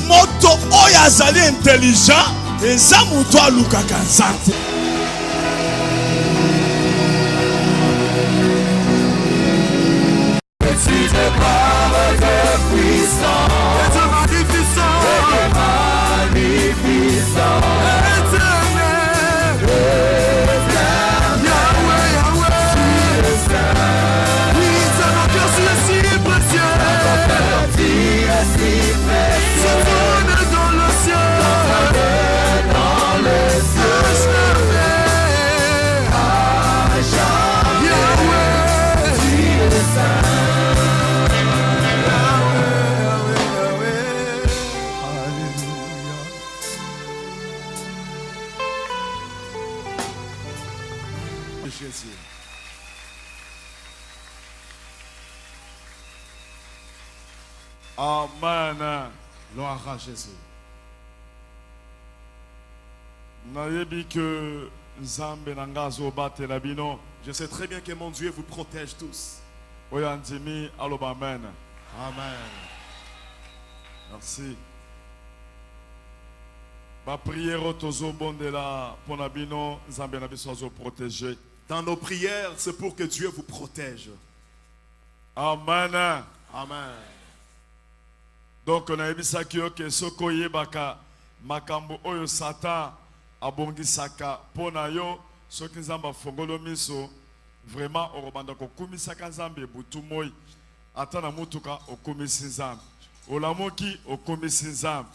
moto oyo azali intelligent eza moto alukaka nzambe. Amen. Gloire à Jésus. Je sais très bien que mon Dieu vous protège tous. Amen. Amen. Merci. Ma prière tozo bondela ponabino nzambe na biso azo protéger. Dans nos prières, c'est pour que Dieu vous protège. Amen. Amen. Donc on a ebisaki yo ke soko yebaka makambo oyo Satan abongisaka pona yo soki nzamba fongolo miso vraiment orobanda ko kumisaka nzambe butu moi ata na mutuka okumisi nzambe olamoki okumisi nzambe.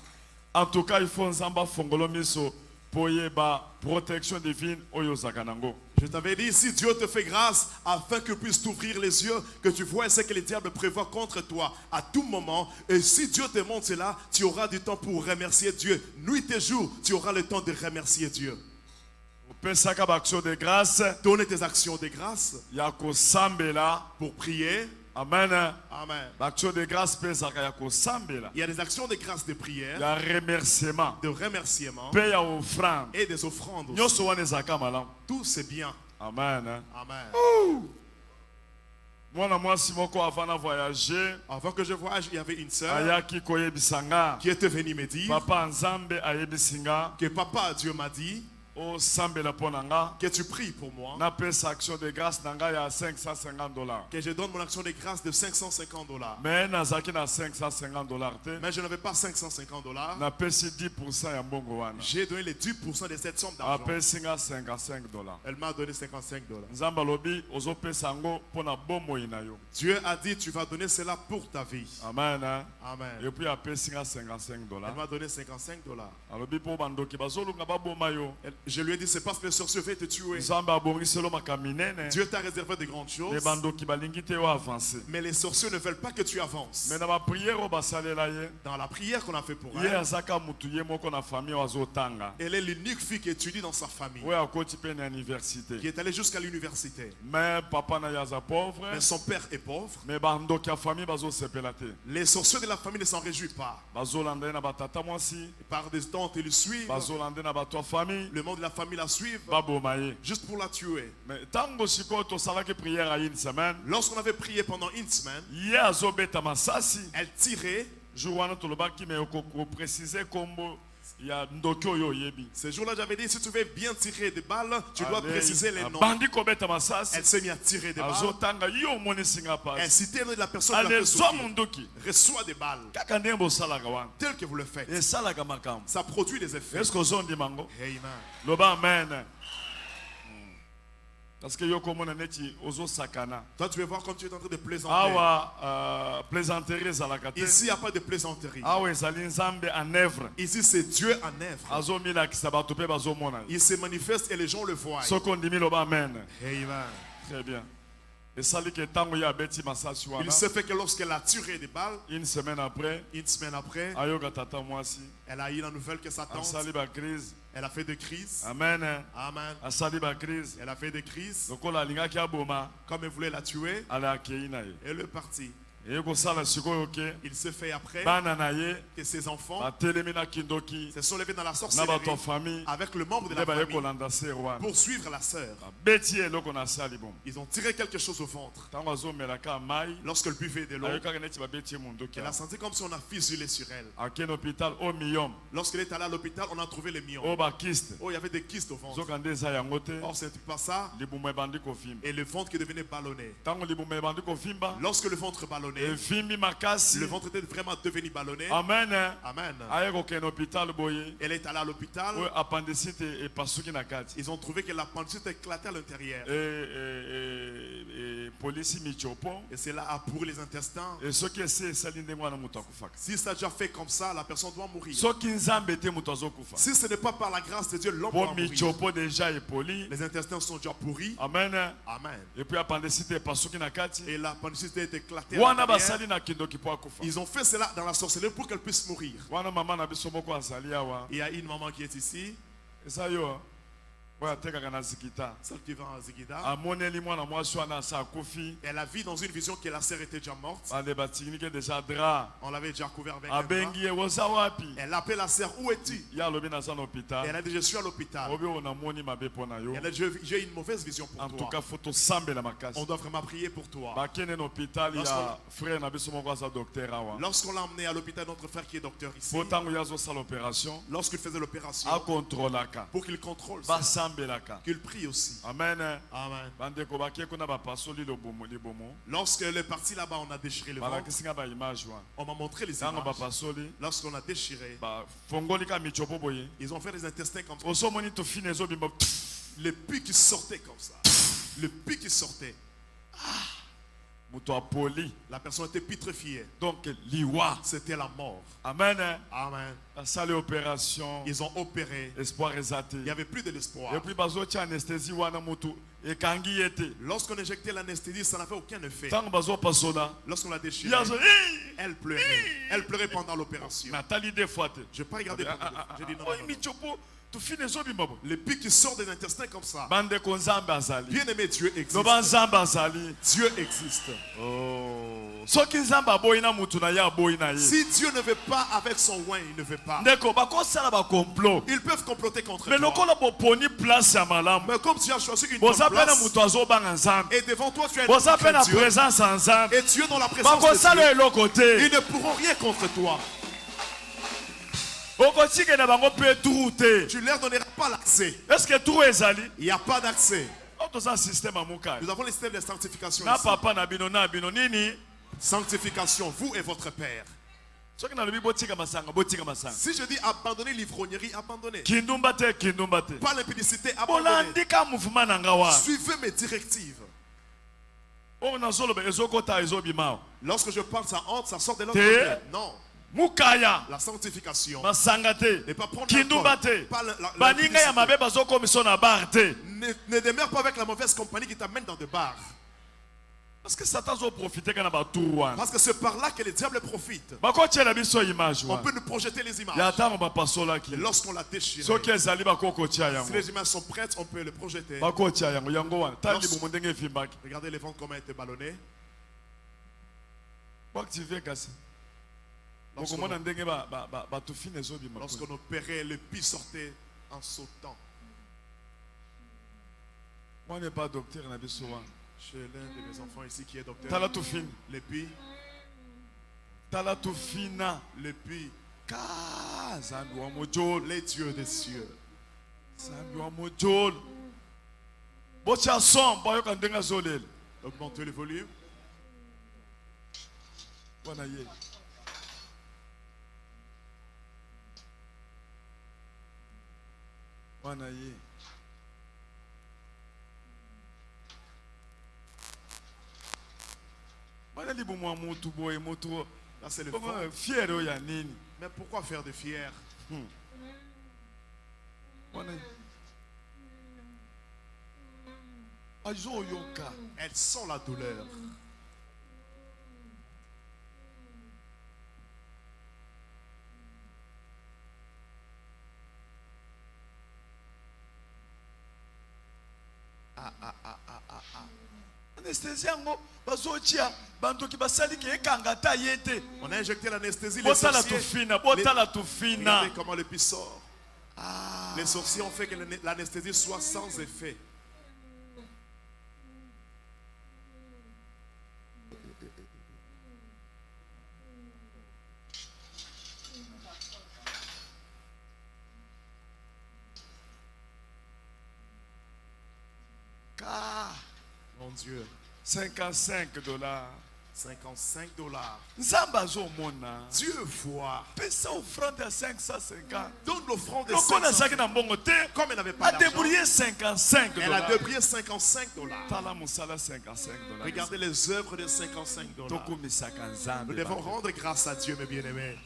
En tout cas il faut nzamba fongolo miso poyeba protection divine oyo zakanango. Je t'avais dit, si Dieu te fait grâce afin que puisse t'ouvrir les yeux, que tu vois ce que le diable prévoit contre toi à tout moment. Et si Dieu te montre cela, tu auras du temps pour remercier Dieu. Nuit et jour, tu auras le temps de remercier Dieu. De grâce. Donner tes actions de grâce. Pour prier. Amen. Amen. De grâce, il y a des actions de grâce de prière. Il y a remerciement. De remerciement. Et des offrandes aussi. Tout c'est bien. Amen. Amen. Avant que je voyage, il y avait une sœur qui était venue me dire que papa Dieu m'a dit que tu pries pour moi, action de grâce $550, que je donne mon action de grâce de $550. Mais $550, mais je n'avais pas $550. J'ai donné les 10% de cette somme d'argent. Elle m'a donné $55. Dieu a dit tu vas donner cela pour ta vie. Amen. Amen. Et puis $55. Elle m'a donné $55. Je lui ai dit c'est parce que le sorcier veut te tuer. Dieu t'a réservé de grandes choses. Mais les sorciers ne veulent pas que tu avances. Dans la prière qu'on a fait pour elle, elle est l'unique fille qui étudie dans sa famille, qui est allée jusqu'à l'université. Mais son père est pauvre. Les sorciers de la famille ne s'en réjouissent pas. Par des temps ils le suivent. Le monde de la famille la suivent juste pour la tuer. Lorsqu'on avait prié pendant une semaine, elle tirait. Ce jour-là, j'avais dit si tu veux bien tirer des balles, tu dois préciser les noms. Elle s'est mise à tirer des balles. Elle citait le nom de la personne qui reçoit des balles. Tel que vous le faites, ça produit des effets. Amen. Parce que toi tu veux voir comme tu es en train de plaisanter. Ici il n'y a pas de plaisanterie. Ici c'est Dieu en œuvre. Il se manifeste et les gens le voient. Amen. Très bien. Il se fait que lorsqu'elle a tiré des balles, une semaine après, elle a eu la nouvelle que sa tante, elle a fait des crises. Amen. Amen. Elle a fait des crises. Comme elle voulait la tuer, elle est partie. Il se fait après que ses enfants se sont levés dans la sorcellerie avec le membre de la famille pour suivre la sœur. Ils ont tiré quelque chose au ventre. Lorsqu'elle buvait de l'eau, elle a senti comme si on a fuselé sur elle. Lorsqu'elle est allée à l'hôpital, on a trouvé les myons. Oh, il y avait des kystes au ventre. Or, c'est pas ça. Et le ventre qui devenait ballonné. Lorsque le ventre ballonnait, le ventre était vraiment devenu ballonné. Amen. Amen. Elle est allée à l'hôpital. Ils ont trouvé que l'appendicite éclatait à l'intérieur. Et cela a pourri les intestins. Si ça a déjà fait comme ça, la personne doit mourir. Si ce n'est pas par la grâce de Dieu, l'homme doit mourir. Les intestins sont déjà pourris. Amen. Amen. Et puis l'appendicite est éclatée. Ils ont fait cela dans la sorcellerie pour qu'elle puisse mourir. Il y a une maman qui est ici. Celle qui va à Zikita. Elle a vu dans une vision que la sœur était déjà morte. On l'avait déjà couvert avec un drap. Elle appelle la sœur, où es-tu? Elle a dit, je suis à l'hôpital. Elle a dit, j'ai une mauvaise vision pour toi. On doit vraiment prier pour toi. Lorsqu'on l'a emmené à l'hôpital, notre frère qui est docteur ici, lorsqu'il faisait l'opération, pour qu'il contrôle ça, qu'il prie aussi. Amen. Amen. Lorsque le parti là-bas, on a déchiré le ventre. On m'a montré les images. Lorsqu'on a déchiré, ils ont fait des intestins comme ça. Le pus qui sortait comme ça. Le pus qui sortait. La personne était pétrifiée. Donc, c'était la mort. Amen. Amen. La salle opération. Ils ont opéré. Espoir exaté. Il n'y avait plus de l'espoir. Et puis, anesthésie lorsqu'on injectait l'anesthésie, ça n'avait aucun effet. Lorsqu'on l'a déchiré, elle pleurait. Elle pleurait pendant l'opération. Je n'ai pas regardé. J'ai dit non. Les pics qui sortent des intestins comme ça. Bien aimé, Dieu existe. Dieu existe. Si Dieu ne veut pas avec son oin, il ne veut pas. Ils peuvent comploter contre toi. Mais comme tu as choisi une bonne place, et devant toi tu as une présence et Dieu dans la présence de Dieu, ils ne pourront rien contre toi. Tu leur donneras pas l'accès. Est-ce que tout est allé? Il n'y a pas d'accès. Nous avons le système de sanctification. Sanctification, vous et votre père. Si je dis abandonner l'ivrognerie, abandonnez. Pas l'impudicité, abandonnez. Suivez mes directives. Lorsque je parle, ça entre, ça sort de l'autre côté. Non. La sanctification n'est pas prendre ne demeure pas avec la mauvaise compagnie qui t'amène dans des bars. Parce que Satan a profité. Parce que c'est par là que le diable profite. On peut nous projeter les images. Et lorsqu'on l'a déchiré, si les images sont prêtes, on peut les projeter. Regardez les ventres comment étaient ballonnés. Lorsqu'on opérait, le pis sortait en sautant. Moi, je n'ai pas docteur. Chez l'un de mes enfants ici qui est docteur. Le pis. Le pis. Les dieux des cieux. Augmentez le volume. Là, c'est le fond. Mais pourquoi faire de fier? Elles sont la douleur. On a injecté l'anesthésie, les sorciers. Regardez comment le pis sort. Les sorciers ont fait que l'anesthésie soit sans effet. Mon Dieu. 55 $. 55 $. Dieu voit. Donne l'offrande de 550. Comme elle n'avait pas d'argent, elle a débrouillé 55 $. Regardez les œuvres de 55 $. Nous devons rendre grâce à Dieu, mes bien-aimés.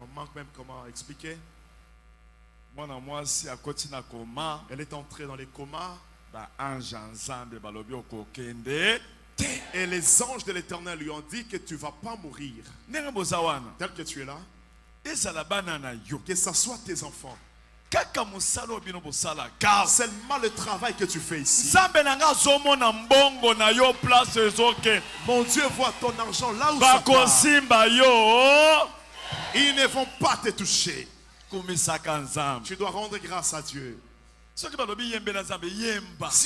On manque même comment expliquer. Elle est entrée dans les comas. Et les anges de l'Éternel lui ont dit que tu ne vas pas mourir. Tel que tu es là, que ce soit tes enfants. Seulement le travail que tu fais ici. Mon Dieu voit ton argent là où ça va. Ils ne vont pas te toucher. Tu dois rendre grâce à Dieu. Si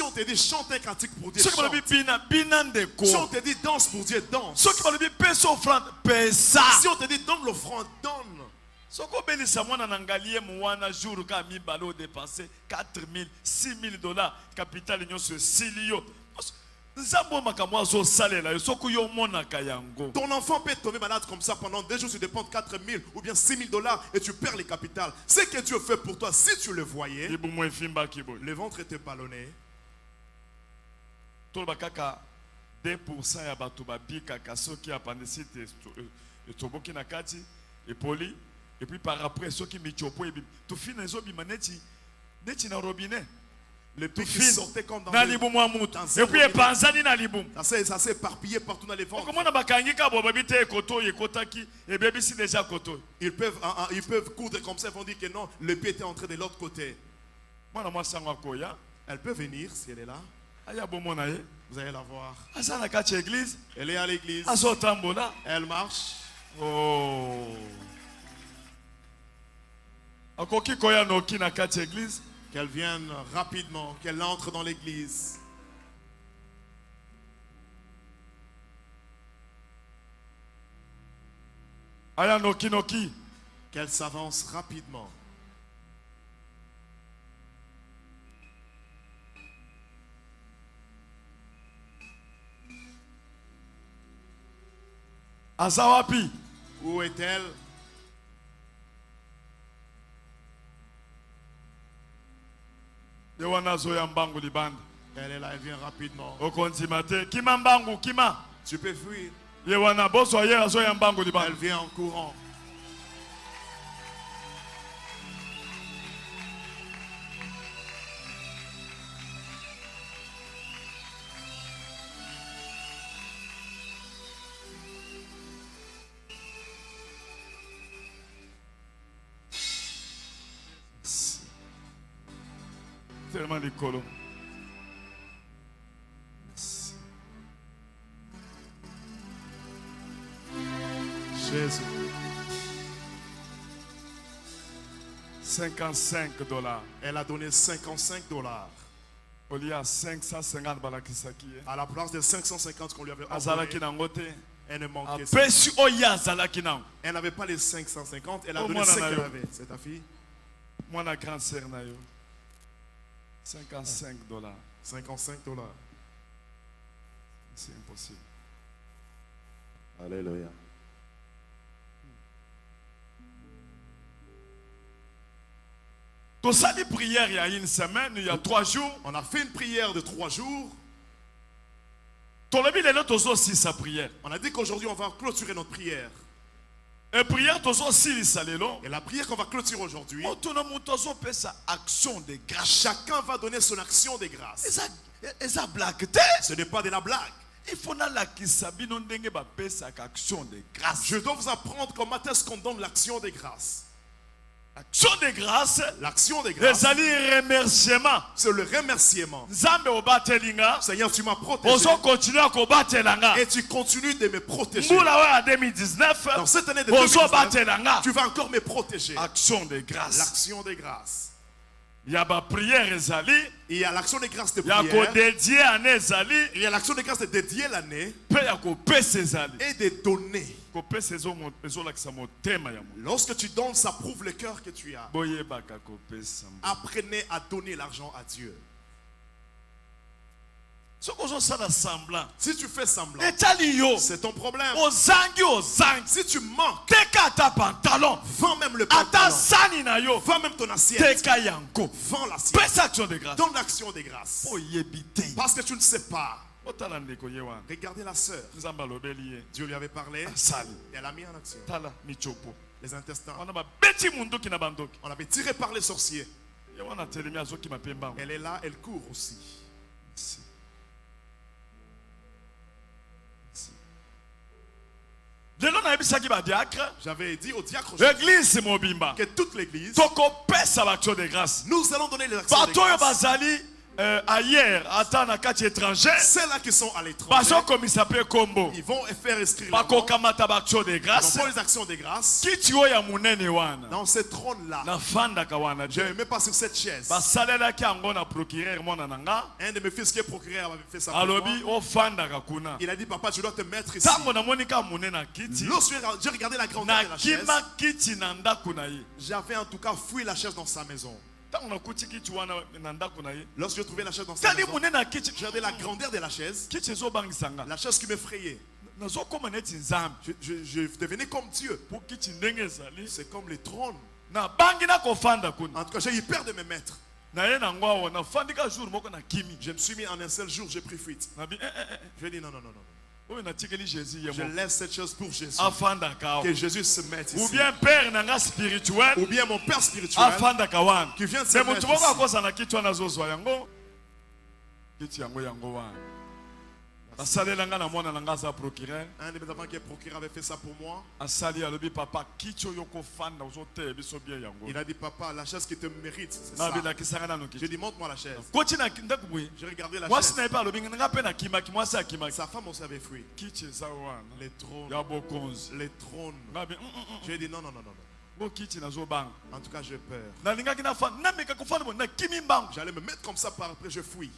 on te dit chante un cantique pour Dieu, chante. Si on te dit danse pour Dieu, danse. Si on te dit donne l'offrande, donne. Si on $4,000, $6,000, capital union sur Silio. Ton enfant peut tomber malade comme ça pendant 2 jours, tu dépenses 4,000 ou bien $6,000 et tu perds les capitales. Ce que Dieu fait pour toi, si tu le voyais, le ventre était ballonné. 2% ya bato babikaka soki appendicite etoboki na kati epoli et puis par après soki michopo to fina zo bimaneti neti na robinet le tout sortait comme dans et puis epanzani na libum ça s'est éparpillé partout dans les ventres. Comment na bakangika bo babite koto ekotaki et bebisi déjà koto. Ils peuvent coudre comme ça, ils vont dire que non, le pied était entré de l'autre côté. Elle peut venir si elle est là. Vous allez la voir. Elle est à l'église. Elle marche. Oh. Qu'elle vienne rapidement, qu'elle entre dans l'église. Qu'elle s'avance rapidement. Azawapi. Où est-elle? Elle est là, elle vient rapidement. Tu peux fuir. Elle vient en courant. Tellement de colons. Jésus. $55. Elle a donné $55. Au lieu à 550 balakisaki. À la place de 550 qu'on lui avait envoyé. Elle ne manquait pas. Elle n'avait pas les 550, elle a donné ce qu'elle avait. C'est ta fille? Moi, la grande sœur, $55. $55. C'est impossible. Alléluia. Tu as dit prière il y a une semaine, il y a 3 jours. On a fait une prière de 3 jours. On a dit qu'aujourd'hui on va clôturer notre prière. Et la prière qu'on va clôturer aujourd'hui, chacun va donner son action de grâce. Ce n'est pas de la blague. Il faut la kisabino ndenge ba pesa action de grâce. Je dois vous apprendre comment est-ce qu'on donne l'action de grâce. Action de grâce. L'action de grâce. Les remerciements. C'est le remerciement. Seigneur, tu m'as protégé. Et tu continues de me protéger. Dans cette année de 2019, tu vas encore me protéger. Action de grâce. L'action de grâce. Il y a la prière, il y a l'action de grâce de prière. Il y a l'action de grâce de dédier l'année et de donner. Lorsque tu donnes, ça prouve le cœur que tu as. Apprenez à donner l'argent à Dieu. Si tu fais semblant, c'est ton problème. Si tu manques, vends même le pantalon, vends même ton assiette, vends l'assiette. Donne l'action de grâce. Parce que tu ne sais pas. Regardez la sœur. Dieu lui avait parlé et elle a mis en action. Les intestins. On avait tiré par les sorciers. Elle est là, elle court aussi. J'avais dit au diacre que toute l'église, nous allons donner les actions de grâce. Ailleurs, à quatre étrangers, ceux-là qui sont à l'étranger, ils vont faire inscrire leur nom. Ils vont les actions de grâce. Dans ce trône-là, je ne mets pas sur cette chaise. Un de mes fils qui est procureur avait fait ça pour moi. Il a dit, papa, tu dois te mettre ici. Lorsque j'ai regardé la grandeur de la chaise, j'avais en tout cas fouillé la chaise dans sa maison. Lorsque j'ai trouvé la chaise dans sa maison, j'ai regardé la grandeur de la chaise. La chaise qui m'effrayait. Je devenais comme Dieu. C'est comme les trônes. En tout cas, j'ai eu peur de me mettre. Je me suis mis en un seul jour, j'ai pris fuite. Je lui ai dit non, non, non, non. Je laisse cette chose pour Jésus. Que Jésus se mette ici. Ou bien père spirituel. Ou bien mon père spirituel. Qui vient de se mettre ici. Un de mes enfants qui est procureur avait fait ça pour moi. Il a dit, papa, la chaise qui te mérite, c'est ça. J'ai dit, montre-moi la chaise. J'ai regardé la chaise. Sa femme aussi avait fui. Les trônes. Les trônes. J'ai dit, non, non, non, non. En tout cas, j'ai peur. J'allais me mettre comme ça par après, je fuis.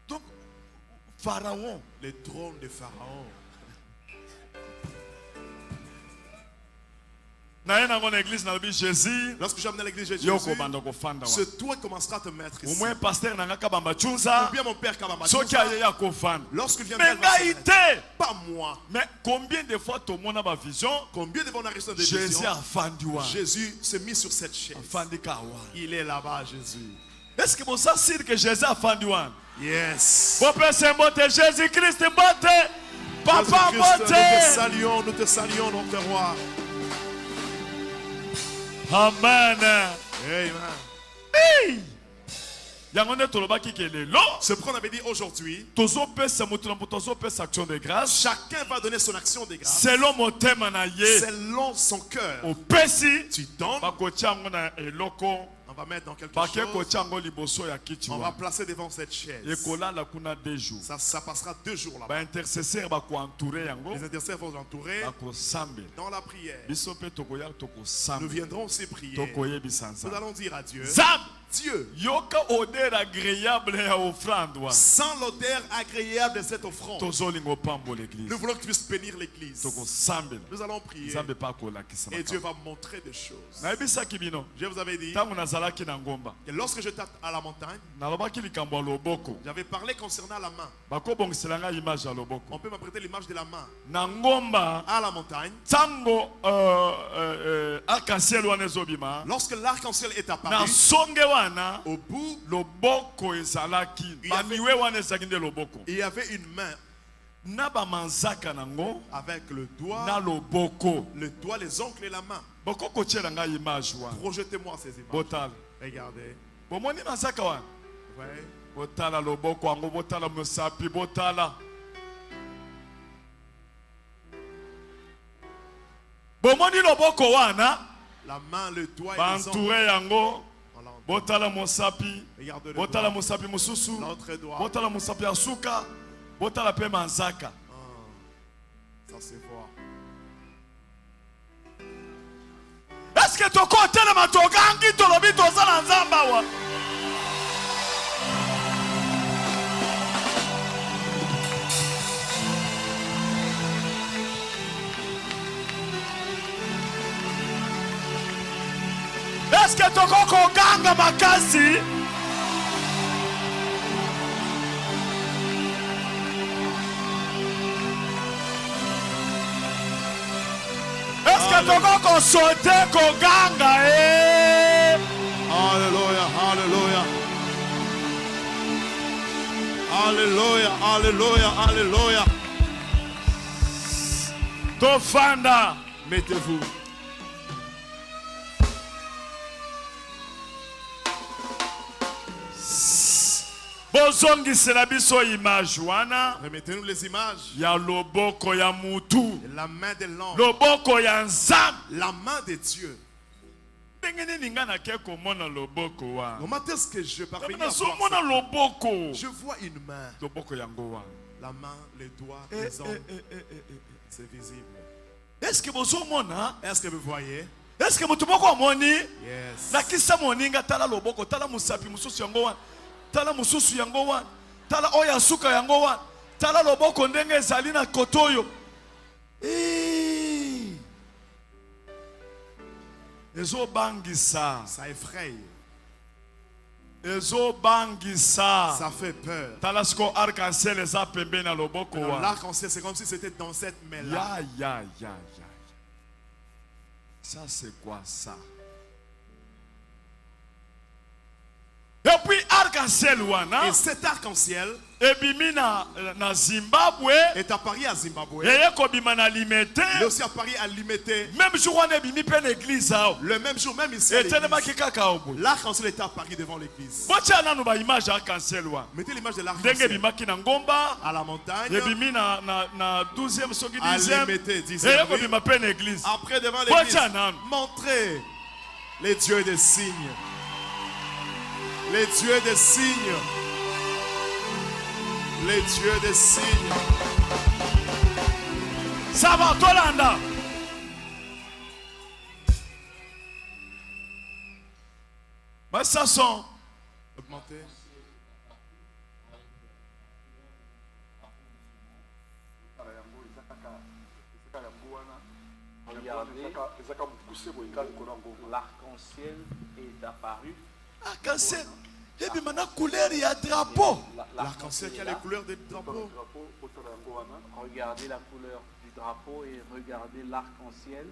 Donc, Pharaon, les trônes de Pharaon. Lorsque j'ai amené l'église Jésus, ce toi commencera à te mettre ici. Au moins pasteur ou bien mon père lorsqu'il vient pas moi. Mais combien de fois ton monde a ma vision? Combien de fois on a reçu des visions? Jésus s'est mis sur cette chaise. Il est là-bas, Jésus. Est-ce que vous savez que Jésus a fendu? Yes. Jésus-Christ, Papa, nous te saluons, notre roi. Amen. Amen. Hey. Ce qu'on avait dit aujourd'hui, chacun va donner son action de grâce selon son cœur. Tu donnes. On va mettre dans quelque chose. On va placer devant cette chaise. Ça passera 2 jours là-bas. Les intercesseurs vont l'entourer dans la prière. Nous viendrons aussi prier. Nous allons dire à Dieu. Dieu, sans l'odeur agréable de cette offrande, nous voulons que tu puisses bénir l'église. Nous allons prier et Dieu va montrer des choses. Je vous avais dit que lorsque j'étais à la montagne, j'avais parlé concernant la main. On peut m'apprêter l'image de la main à la montagne. Lorsque l'arc-en-ciel est apparu, au bout, il y avait une main avec le doigt, les ongles et la main. Projetez-moi ces images. Regardez. bomoni loboko wana la main, le doigt et les entouré yango ongles. botala mosapi botala mosapi mususu L'autre doigt. botala mosapi asuka botala pe manzaka. Ça se voit. Est-ce que tu côté le matogangi tolobi tozala nzamba wa? Est-ce que tu koko ganga makasi? Est-ce que tu koko sauter koganga eh? Alléluia, alléluia. Alléluia, alléluia, alléluia. Tofanda. Mettez-vous. Bozongisela biso image wana. Remettez-nous les images. Ya loboko ya mutu. La main de l'homme. Loboko ya nzambe. La main de Dieu. Ndenge nini nga nake komona loboko wa? Comment est-ce que je parviens à Je voir vois ça? loboko. Je vois une main. Loboko yango wa. La main, les doigts, les ongles. C'est visible. Est-ce que bozomona? Est-ce que vous voyez? Est-ce que mutu moko amoni? Yes. Nakisa moninga tala loboko, tala musapi mususu yango wa. Tala mususu yango wa. Tala oya suka yango wa. Tala loboko ndenge ezali na kotoyo. Ezo bangisa. Ça effraie. Ezo bangisa. Ça fait peur. Tala sko arc-en-ciel eza pembe na loboko wa. L'arc-en-ciel, c'est comme si c'était dans cette main-là. Ya. Ça c'est quoi ça? Et puis arc-en-ciel wana. Et cet arc-en-ciel Ebimi na Zimbabwe. est apparu à Zimbabwe. Yeye kobima na Limete. Il est aussi apparu à Limete. Même jour wana ebimi pe na église ao. Le même jour, même ici. à Etelema l'église. kaka obo. L'arc-en-ciel est apparu devant l'église. Bocha nanu ba image arc-en-ciel wa. Mettez l'image de Ndenge l'arc-en-ciel bimaki na ngomba. à la montagne. Ebimi na 12e soki À 10e. Limete, 10e. Yeye kobima pe na église. Après, devant l'église, Bocha nanu. montrez les dieux des signes. Les dieux des signes. Les dieux des signes. Ça va tolanda. Mais ça sont Augmentez. L'arc-en-ciel est apparu. arc-en-ciel. Ebima na couleur ya drapeau. L'arc-en-ciel qui a les couleurs des drapeaux. Regardez la couleur du drapeau et regardez l'arc-en-ciel.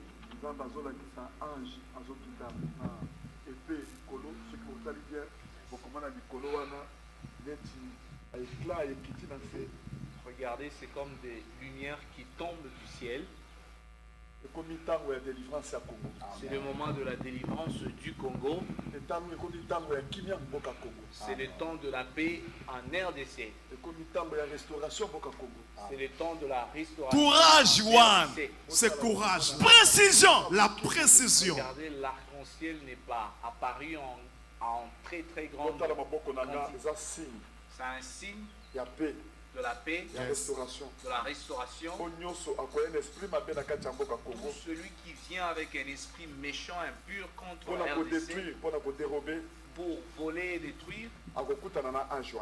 Regardez, c'est comme des lumières qui tombent du ciel. C'est le moment de la délivrance du Congo. C'est le temps de la paix en RDC. C'est le temps de la restauration. Courage, Juan. C'est courage. Précision. La précision. Regardez, l'arc-en-ciel n'est pas apparu en très très grande quantité. C'est un signe de la paix, de la restauration. Pour celui qui vient avec un esprit méchant, impur contre la RDC, pour voler et détruire, il va se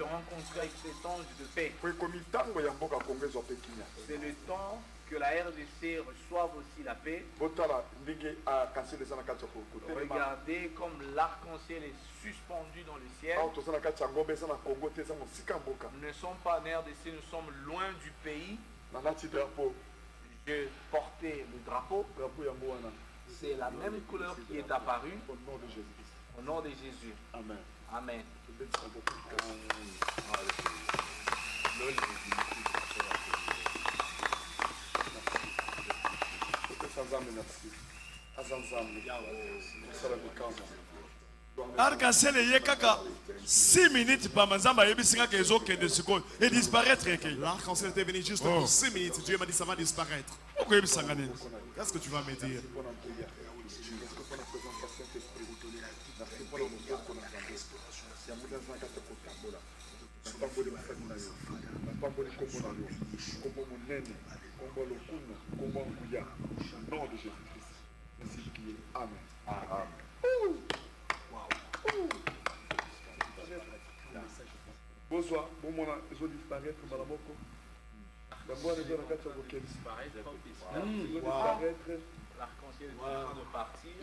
rencontrer avec cet ange de paix. C'est le temps que la RDC reçoive aussi la paix. Regardez comme l'arc-en-ciel est suspendu dans le ciel. Nous ne sommes pas en RDC, nous sommes loin du pays. Je portais le drapeau. C'est la même couleur qui est apparue. Au nom de Jésus. Amen. Amen. Arc-en-ciel est kaka 6 minutes par manzamba yebisinga kezo kende siko et disparaître. L'arc-en-ciel était venu juste pour 6 minutes. Dieu m'a dit ça va disparaître. Qu'est-ce que tu vas me dire? Bonsoir, bon moment, ils ont disparaître, Malamoko. D'abord, ils ont Disparaître. L'arc-en-ciel est en train de partir.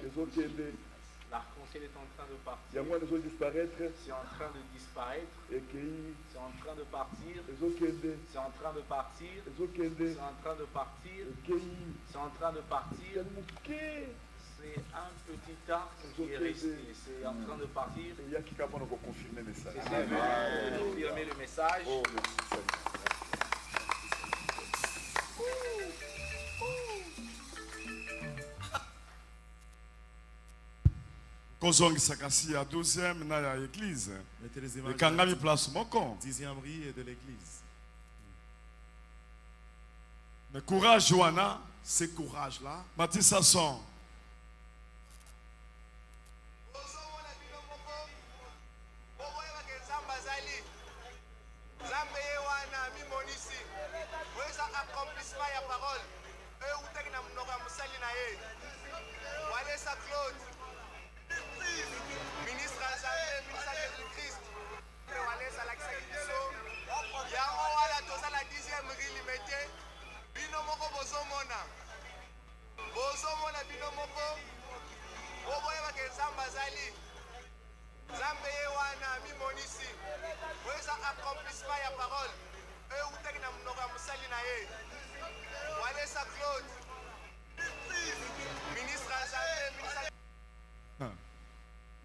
L'arc-en-ciel est en train de partir. C'est en train de disparaître. C'est en train de partir. C'est en train de partir. C'est en train de partir. C'est en train de partir. C'est un petit arc qui est resté. C'est en train de partir. Il y a qui capable de confirmer le message. C'est confirmer le message. Oh, merci. kozongisaka si ya 12e na ya église ekangami place moko 10e riz de l'église. mais courage wana ce courage là matisa son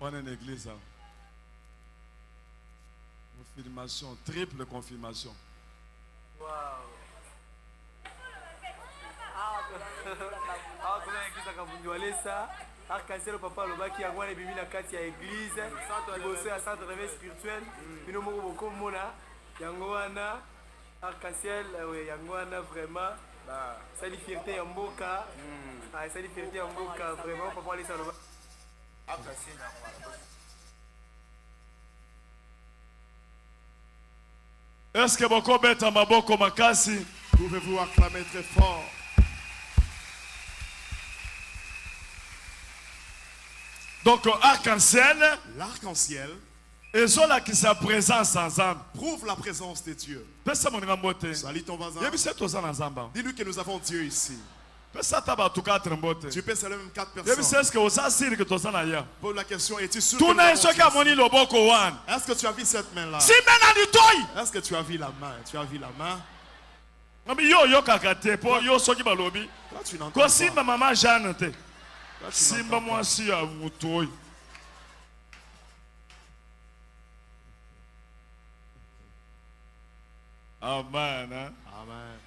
on est une église. Confirmation, triple confirmation. Wow. Ah, kuna église akavunjwalesa arc-en-ciel papa lobaki yango wana ebimi na kati ya église liboso ya centre de réveil spirituel bino moko bokomona yango wana arc-en-ciel yango wana vraiment sali fierté ya mboka sali fierté ya mboka vraiment papa alesa loba arc-en-ciel est-ce que boko beta maboko makasi? Pouvez-vous acclamer très fort? Donc arc-en-ciel, l'arc-en-ciel qui sa présence ensemble prouve la présence de Dieu. Salut ton voisin. Dis-lui que nous avons Dieu ici. Tu peux saluer même 4 personnes. Pose la question, es-tu sûr que est-ce que tu as vu cette main-là? Est-ce que tu as vu la main? Tu as vu la main? Toi, tu n'entends pas. Simba mwasi ya mutoi. Amen. Amen.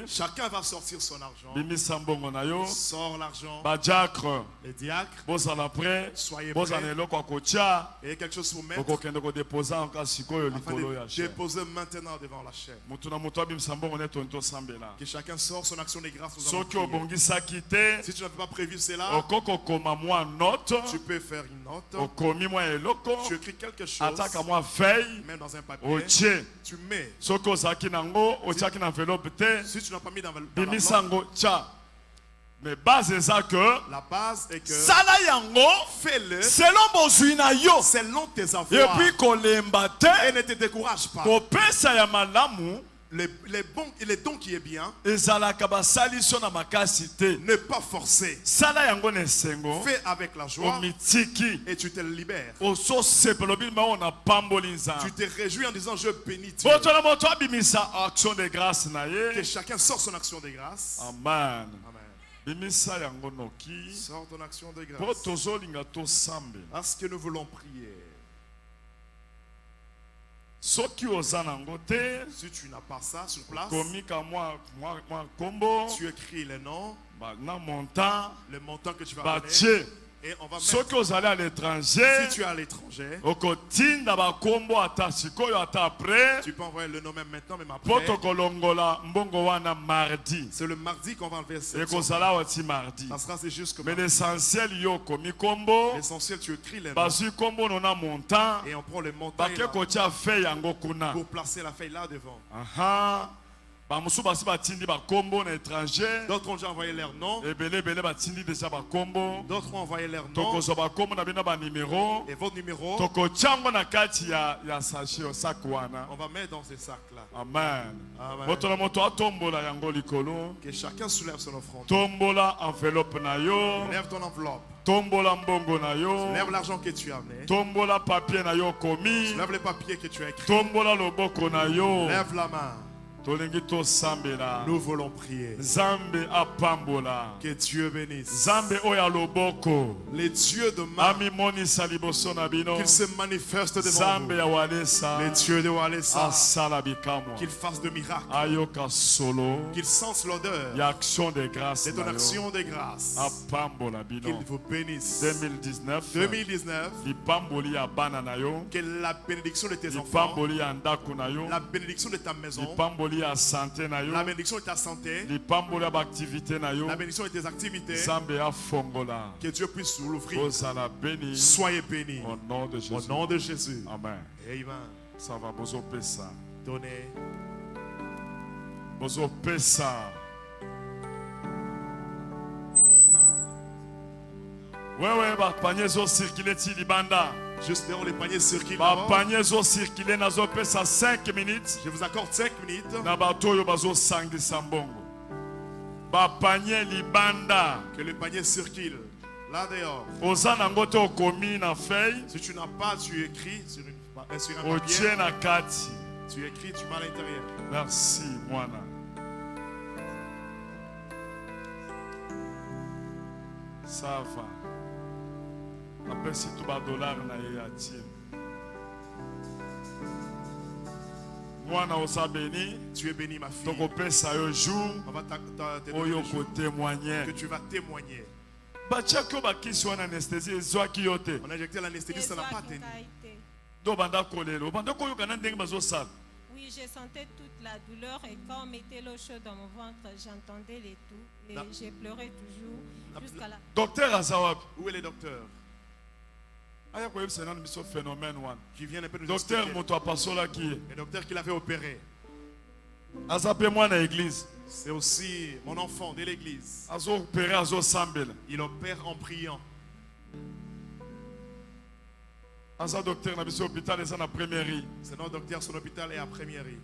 Chacun va sortir son argent. Sort l'argent. Les diacres. Soyez prêts. Et quelque chose pour mettre. Déposer maintenant devant la chair. Que chacun sort son action de grâce. Si tu n'avais pas prévu cela, tu peux faire une note. Tu écris quelque chose. Même dans un papier. Tu mets. Si tu n'as pas mis dans l'enveloppe, mais base est que la base est que sala yango fais-le selon tes avoirs et puis et ne te décourage pas. Les dons qui est bien ne pas forcer. Fais avec la joie et tu te libères. Tu te réjouis en disant je bénis Dieu. Que chacun sort son action de grâce. Amen. Sors ton action de grâce. Parce que nous voulons prier. Si tu n'as pas ça sur place, tu écris les noms, le montant que tu vas donner, Et on va ceux qui sont allés à l'étranger, si tu es à l'étranger, tu peux envoyer le nom même maintenant, même après. C'est le mardi qu'on va enlever cette somme. Ça sera c'est juste comme mais l'essentiel, l'essentiel, tu écris les noms. Et on prend le montant pour placer la feuille là devant. D'autres ont déjà envoyé leur nom. D'autres ont envoyé leur nom. Et votre numéro, on va mettre dans ces sacs-là. Amen. Amen. Que chacun soulève son offrande. Lève ton enveloppe. Lève l'argent que tu as amené. Lève les papiers que tu as écrits. Lève la main. Nous voulons prier. Que Dieu bénisse. Les dieux de Mar, qu'ils se manifestent devant nous. Les dieux de Walesa, qu'ils fassent de miracles. Qu'ils sentent l'odeur de ton action de grâce. Qu'ils vous bénissent. 2019, que la bénédiction de tes enfants, la bénédiction de ta maison, la bénédiction de ta santé, la bénédiction de tes activités, que Dieu puisse l'ouvrir. Soyez bénis au nom de Jésus. Amen. Amen. Ça va, Donnez. Ouais, panier circulé libanda. Juste devant les paniers circulent. Ça 5 minutes. Je vous accorde 5 minutes. Que le panier circule. Là dehors. Si tu n'as pas, tu écris sur un papier. Tu écris, tu mets à l'intérieur. Merci, Moana. Ça va. Après, si tu as $, tu es béni, ma fille. On va que tu vas témoigner. On a injecté l'anesthésie, ça n'a pas tenu. Oui, je sentais toute la douleur et quand on mettait l'eau chaude dans mon ventre, j'entendais les toux et j'ai pleuré toujours jusqu'à la... Docteur Azawab. Où est le docteur? Qui vient un peu nous docteur expliquer. Le docteur qui l'avait opéré. C'est aussi mon enfant de l'église. Il opère en priant. C'est notre docteur, son hôpital est à Première-Rue.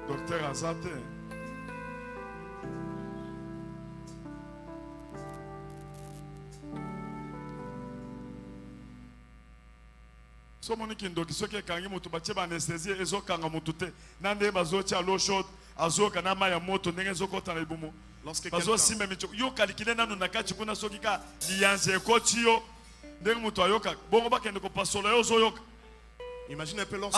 Docteur Azate. Lorsque quelqu'un imagine un peu lorsque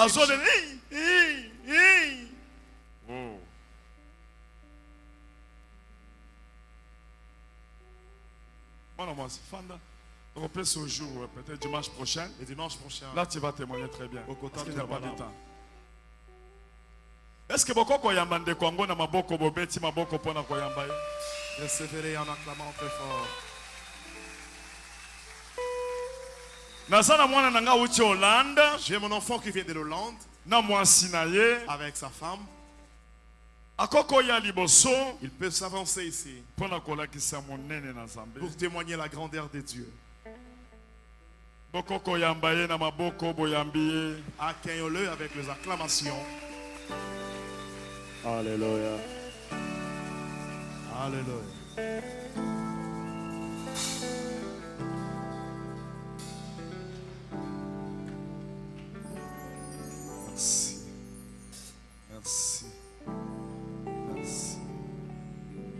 repère ce jour, peut-être dimanche prochain. Et dimanche prochain. Là, tu vas témoigner très bien. Parce qu'il n'y a pas de temps. Est-ce que beaucoup de yamba de Congo na maboko bobeti maboko pona koyamba? Recevez en acclamant très fort. Nazana mwana nanga uchi Hollande. J'ai mon enfant qui vient de l'Hollande. Na mwasi na ye. Avec sa femme. Il peut s'avancer ici. Pour témoigner la grandeur de Dieu. Accueillons-le avec les acclamations. Alléluia. Alléluia. Merci. Merci. Merci.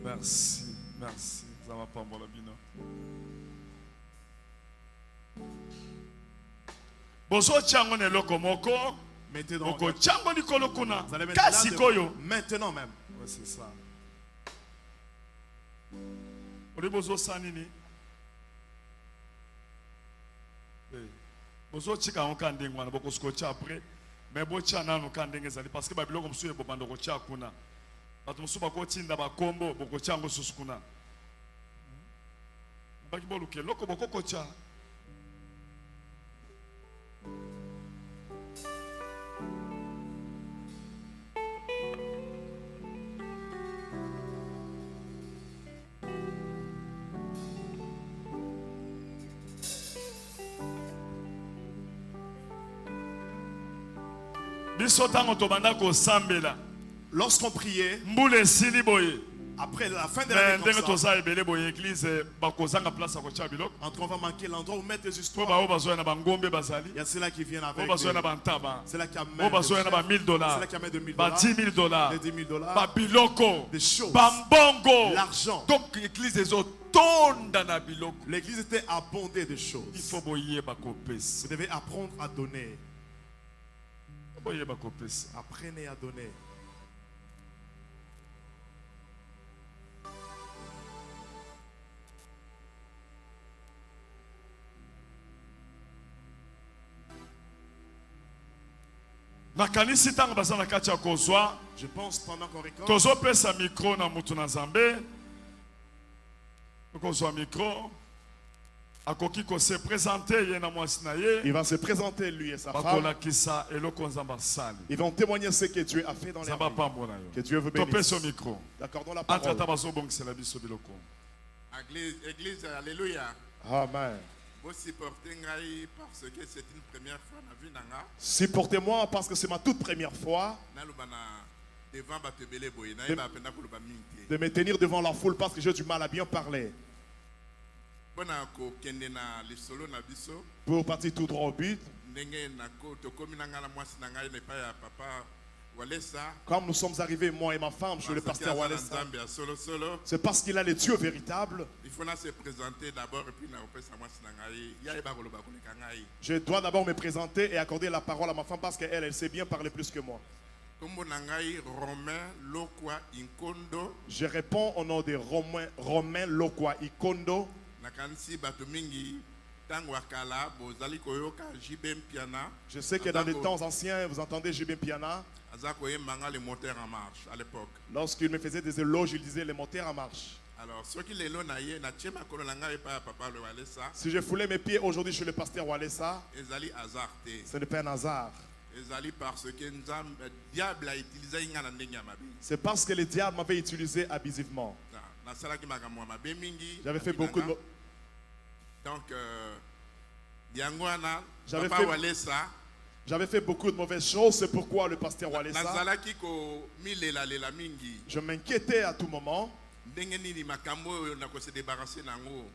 Merci. Merci. Ça va pas mon labino. Bozo chango ne loko moko. Mettez donc. Moko chango ni kolo kuna. Maintenant même. Ouais, c'est ça. On est besoin de ça, Nini. Bozo chika on kan dingwa na boko skocha après mais bo cha na no kan dingeza parce que ba biloko msuye bo bando ko cha kuna batu msuba ko tinda ba kombo boko cha ngo susukuna baki bolu ke loko boko ko cha Lorsqu'on priait, après la fin de la nuit, on va manquer l'endroit où mettre les histoires. Il y a ceux-là qui viennent avec ceux-là qui amènent $1000, 10 000 $, les $10 000, des choses, l'argent. Donc l'église l'église était abondée de choses. Vous devez apprendre à donner. Apprenez à donner. Je pense pendant qu'on récolte, il va se présenter lui et sa femme. Ils vont témoigner ce que Dieu a fait dans leur vie. Que Dieu vous bénisse. Accordons la parole. Église, alléluia. Amen. Vous supportez parce que c'est une première fois dans la vie. Supportez-moi parce que c'est ma toute première fois de me tenir devant la foule parce que j'ai du mal à bien parler. Pour partir tout droit au but, comme nous sommes arrivés, moi et ma femme, je le pasteur Walesa, c'est parce qu'il a les dieux véritables. Il faut se présenter d'abord et puis je dois d'abord me présenter et accorder la parole à ma femme parce qu'elle, elle sait bien parler plus que moi. Je réponds au nom de Romain Lokwa Ikondo. Je sais que dans les temps anciens, vous entendez Jibem Piana. Lorsqu'il me faisait des éloges, il disait les moteurs en marche. Alors, si je foulais mes pieds aujourd'hui chez le pasteur Walesa, ce n'est pas un hasard. C'est parce que le diable m'avait utilisé abusivement. J'avais fait beaucoup de... Donc, j'avais fait beaucoup de mauvaises choses, c'est pourquoi le pasteur Walesa, je m'inquiétais à tout moment.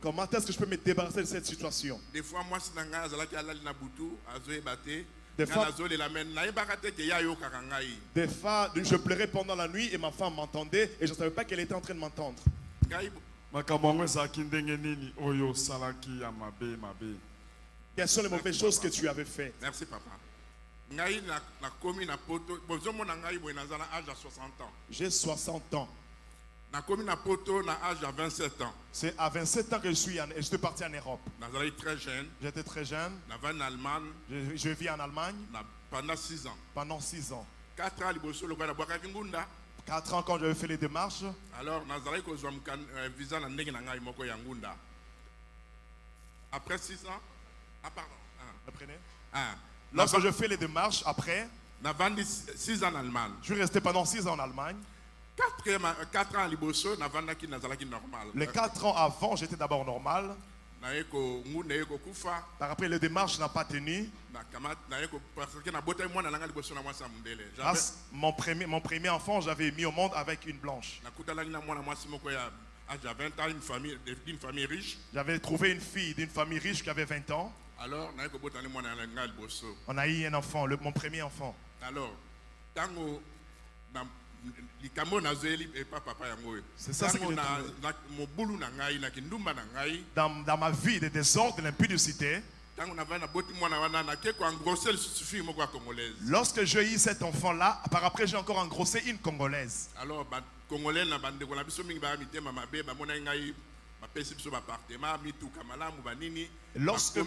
Comment est-ce que je peux me débarrasser de cette situation? Des fois, moi, je pleurais pendant la nuit et ma femme m'entendait et je ne savais pas qu'elle était en train de m'entendre. Quelles sont les mauvaises choses que tu avais fait? Merci papa. J'ai 60 ans. C'est à 27 ans que je suis parti en Europe. J'étais très jeune. Je vis en Allemagne. Pendant 6 ans. Pendant 6 ans. 4 ans 4 ans quand j'avais fait les démarches. Alors, visa après 6 ans. Ah, pardon. Apprenez. Lorsque je fais les démarches, après, 6 ans en Allemagne. Je suis resté pendant 6 ans en Allemagne. 4 ans les 4 ans avant, j'étais d'abord normal. Par après, les démarches n'ont pas tenu. Mon premier enfant, j'avais mis au monde avec une blanche. J'avais trouvé une fille d'une famille riche qui avait 20 ans. Alors, on a eu un enfant, mon premier enfant. Alors, c'est ça ce que dans ma vie de désordre, de l'impudicité, Lorsque j'ai eu cet enfant-là, par après j'ai encore engrossé une Congolaise. Alors, Congolais, lorsque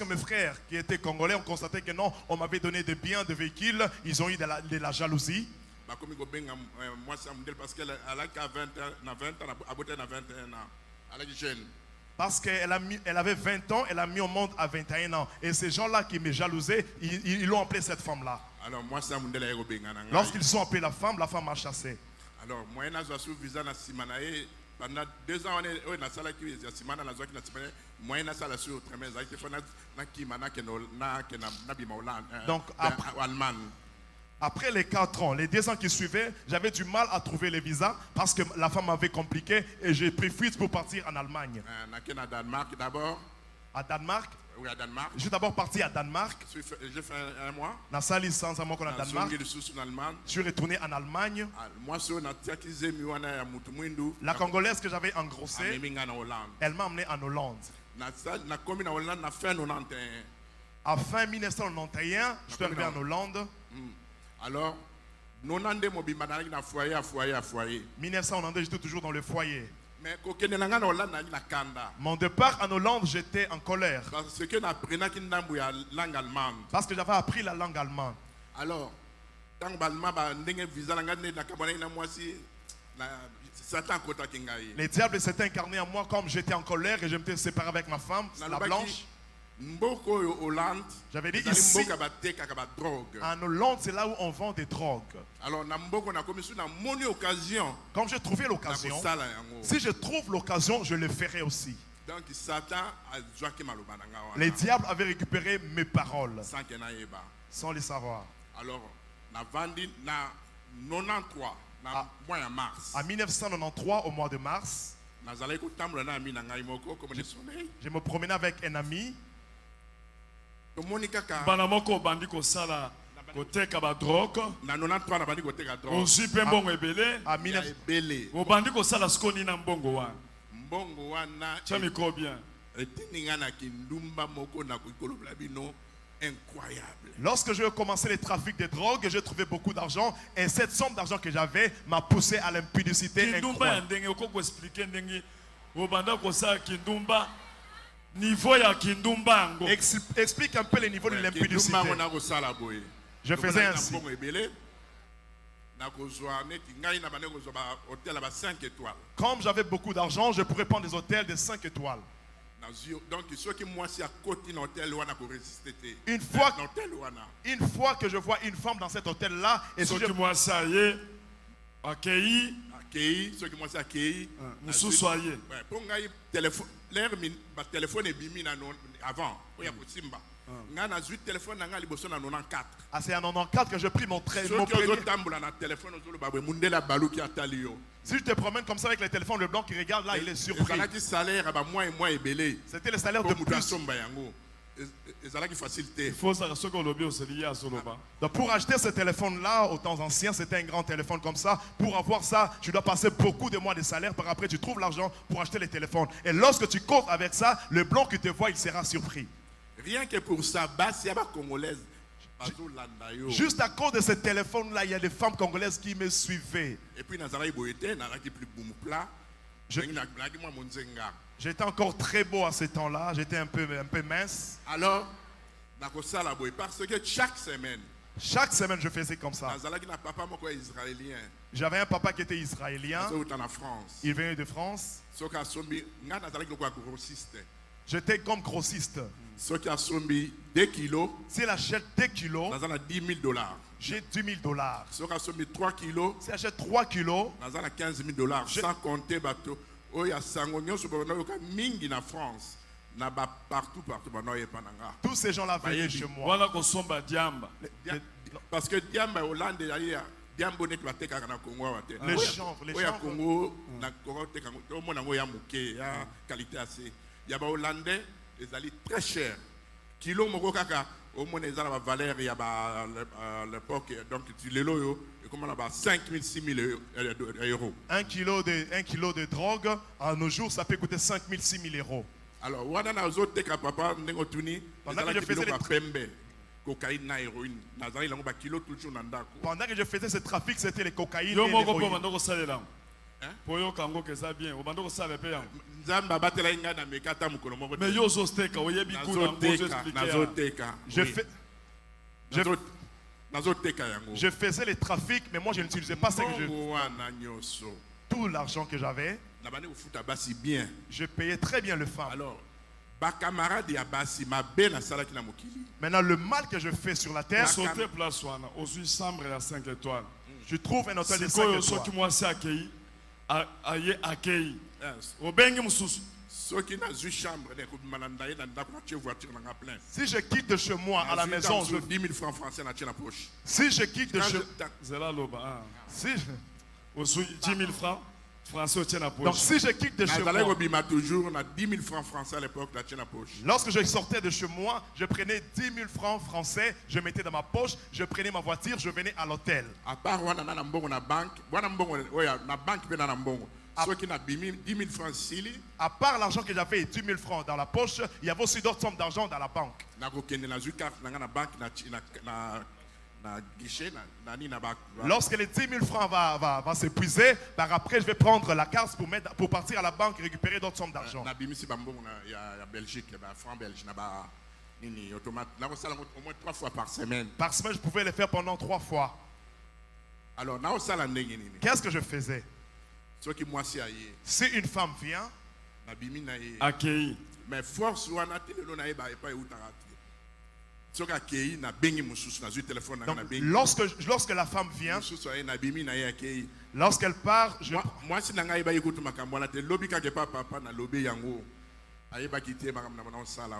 mes frères qui étaient congolais ont constaté que non, on m'avait donné des biens, des véhicules, ils ont eu de la jalousie. Parce qu'elle avait 20 ans, elle a mis au monde à 21 ans. Et ces gens-là qui me jalousaient, ils l'ont appelé cette femme-là. Lorsqu'ils ont appelé la femme m'a chassé. Alors, moi, pendant 2 ans, donc, après les 4 ans, les 2 ans qui suivaient, j'avais du mal à trouver les visas parce que la femme m'avait compliqué et j'ai pris fuite pour partir en Allemagne. À Danemark? Oui, à Danemark. Je suis d'abord parti à Danemark. J'ai fait 1 mois. Je suis retourné en Allemagne. La Congolaise que j'avais engrossée, elle m'a emmené en Hollande. À fin 1991, je suis arrivé en Hollande. Alors, 1992, j'étais toujours dans le foyer. Mon départ en Hollande, j'étais en colère. Parce que j'avais appris la langue allemande. Alors, les diables s'étaient incarnés en moi comme j'étais en colère et je m'étais séparé avec ma femme, la blanche. J'avais dit ici, en Hollande, c'est là où on vend des drogues. Alors, comme j'ai trouvé l'occasion, si je trouve l'occasion, je le ferai aussi. Donc, Satan les diables avaient récupéré mes paroles sans les savoir. Alors, en 1993, au mois de mars, je me promenais avec un ami. Banamoko bandi ko sala koteka ba drogue. Ozi pe mbongo ebele. À 19 o bandi ko sala skoni na mbongo wana. Mbongo wana chami ko bien. Incroyable. Lorsque je commençais les trafics de drogue, j'ai trouvé beaucoup d'argent et cette somme d'argent que j'avais m'a poussé à l'impudicité incroyable. Explique un peu le niveau de l'impudicité. Je faisais ainsi. Comme j'avais beaucoup d'argent, je pourrais prendre des hôtels de 5 étoiles. Donc, une fois que je vois une femme dans cet hôtel-là, et ceux qui moi ça y est, accueilli, ceux qui moi ça accueilli, nous soyez. Pour téléphone est bimi avant, ah, c'est en 94 que j'ai pris mon téléphone. Si je te promène comme ça avec le téléphone, le blanc qui regarde là, il est surpris. C'était le salaire de plus. Donc pour acheter ce téléphone-là, au temps ancien, c'était un grand téléphone comme ça. Pour avoir ça, tu dois passer beaucoup de mois de salaire. Par après, tu trouves l'argent pour acheter les téléphones. Et lorsque tu comptes avec ça, le blanc qui te voit, il sera surpris. Rien que pour ça, congolaise. Juste à cause de ce téléphone-là, il y a des femmes congolaises qui me suivaient. Et puis, j'étais encore très beau à ce temps-là. J'étais un peu mince. Alors, parce que chaque semaine, je faisais comme ça. J'avais un papa qui était israélien. Il venait de France. J'étais comme grossiste. S'il achète 2 kilos, j'ai $10 000. S'il achète 3 kilos, $15 000. Sans compter bateau. Tous ces gens-là venaient chez moi. Parce que Diamba Hollande, les chanvres, il y a des Hollandais, ils allaient très cher. Kilo moko kaka, au moins ils avaient valeur il y a à l'époque, donc les loyaux, comment là-bas 5 000, 6 000 euros. 1 kilo de drogue, à nos jours, ça peut coûter 5 000, 6 000 euros. Alors, pendant que je faisais ce trafic, c'était les cocaïnes. Je faisais les trafics, mais moi je n'utilisais pas ce que je... Tout l'argent que j'avais, je payais très bien les femmes. Alors, maintenant, le mal que je fais sur la terre, je trouve un hôtel de 5 étoiles. Si je quitte de chez moi à la maison, je 10 000 francs français dans la poche. Si je quitte de chez moi, 10 000 francs français au la poche. Donc si je quitte de chez moi, toujours on a 10 000 francs français à l'époque dans la poche. Lorsque je sortais de chez moi, je prenais 10 000 francs français, je mettais dans ma poche, je prenais ma voiture, je venais à l'hôtel. À part on a na banque, na banque pe na mbongo. Ceux qui n'a 10 000 francs ici. À part l'argent que j'avais 10 000 francs dans la poche, il y avait aussi d'autres sommes d'argent dans la banque. Lorsque les 10 000 francs va s'épuiser, après je vais prendre la carte pour partir à la banque et récupérer d'autres sommes d'argent. Au moins 3 fois par semaine. Par semaine, je pouvais le faire pendant 3 fois. Alors, qu'est-ce que je faisais? Si une femme vient, accueilli. Mais force ou lorsque la femme vient, lorsqu'elle part,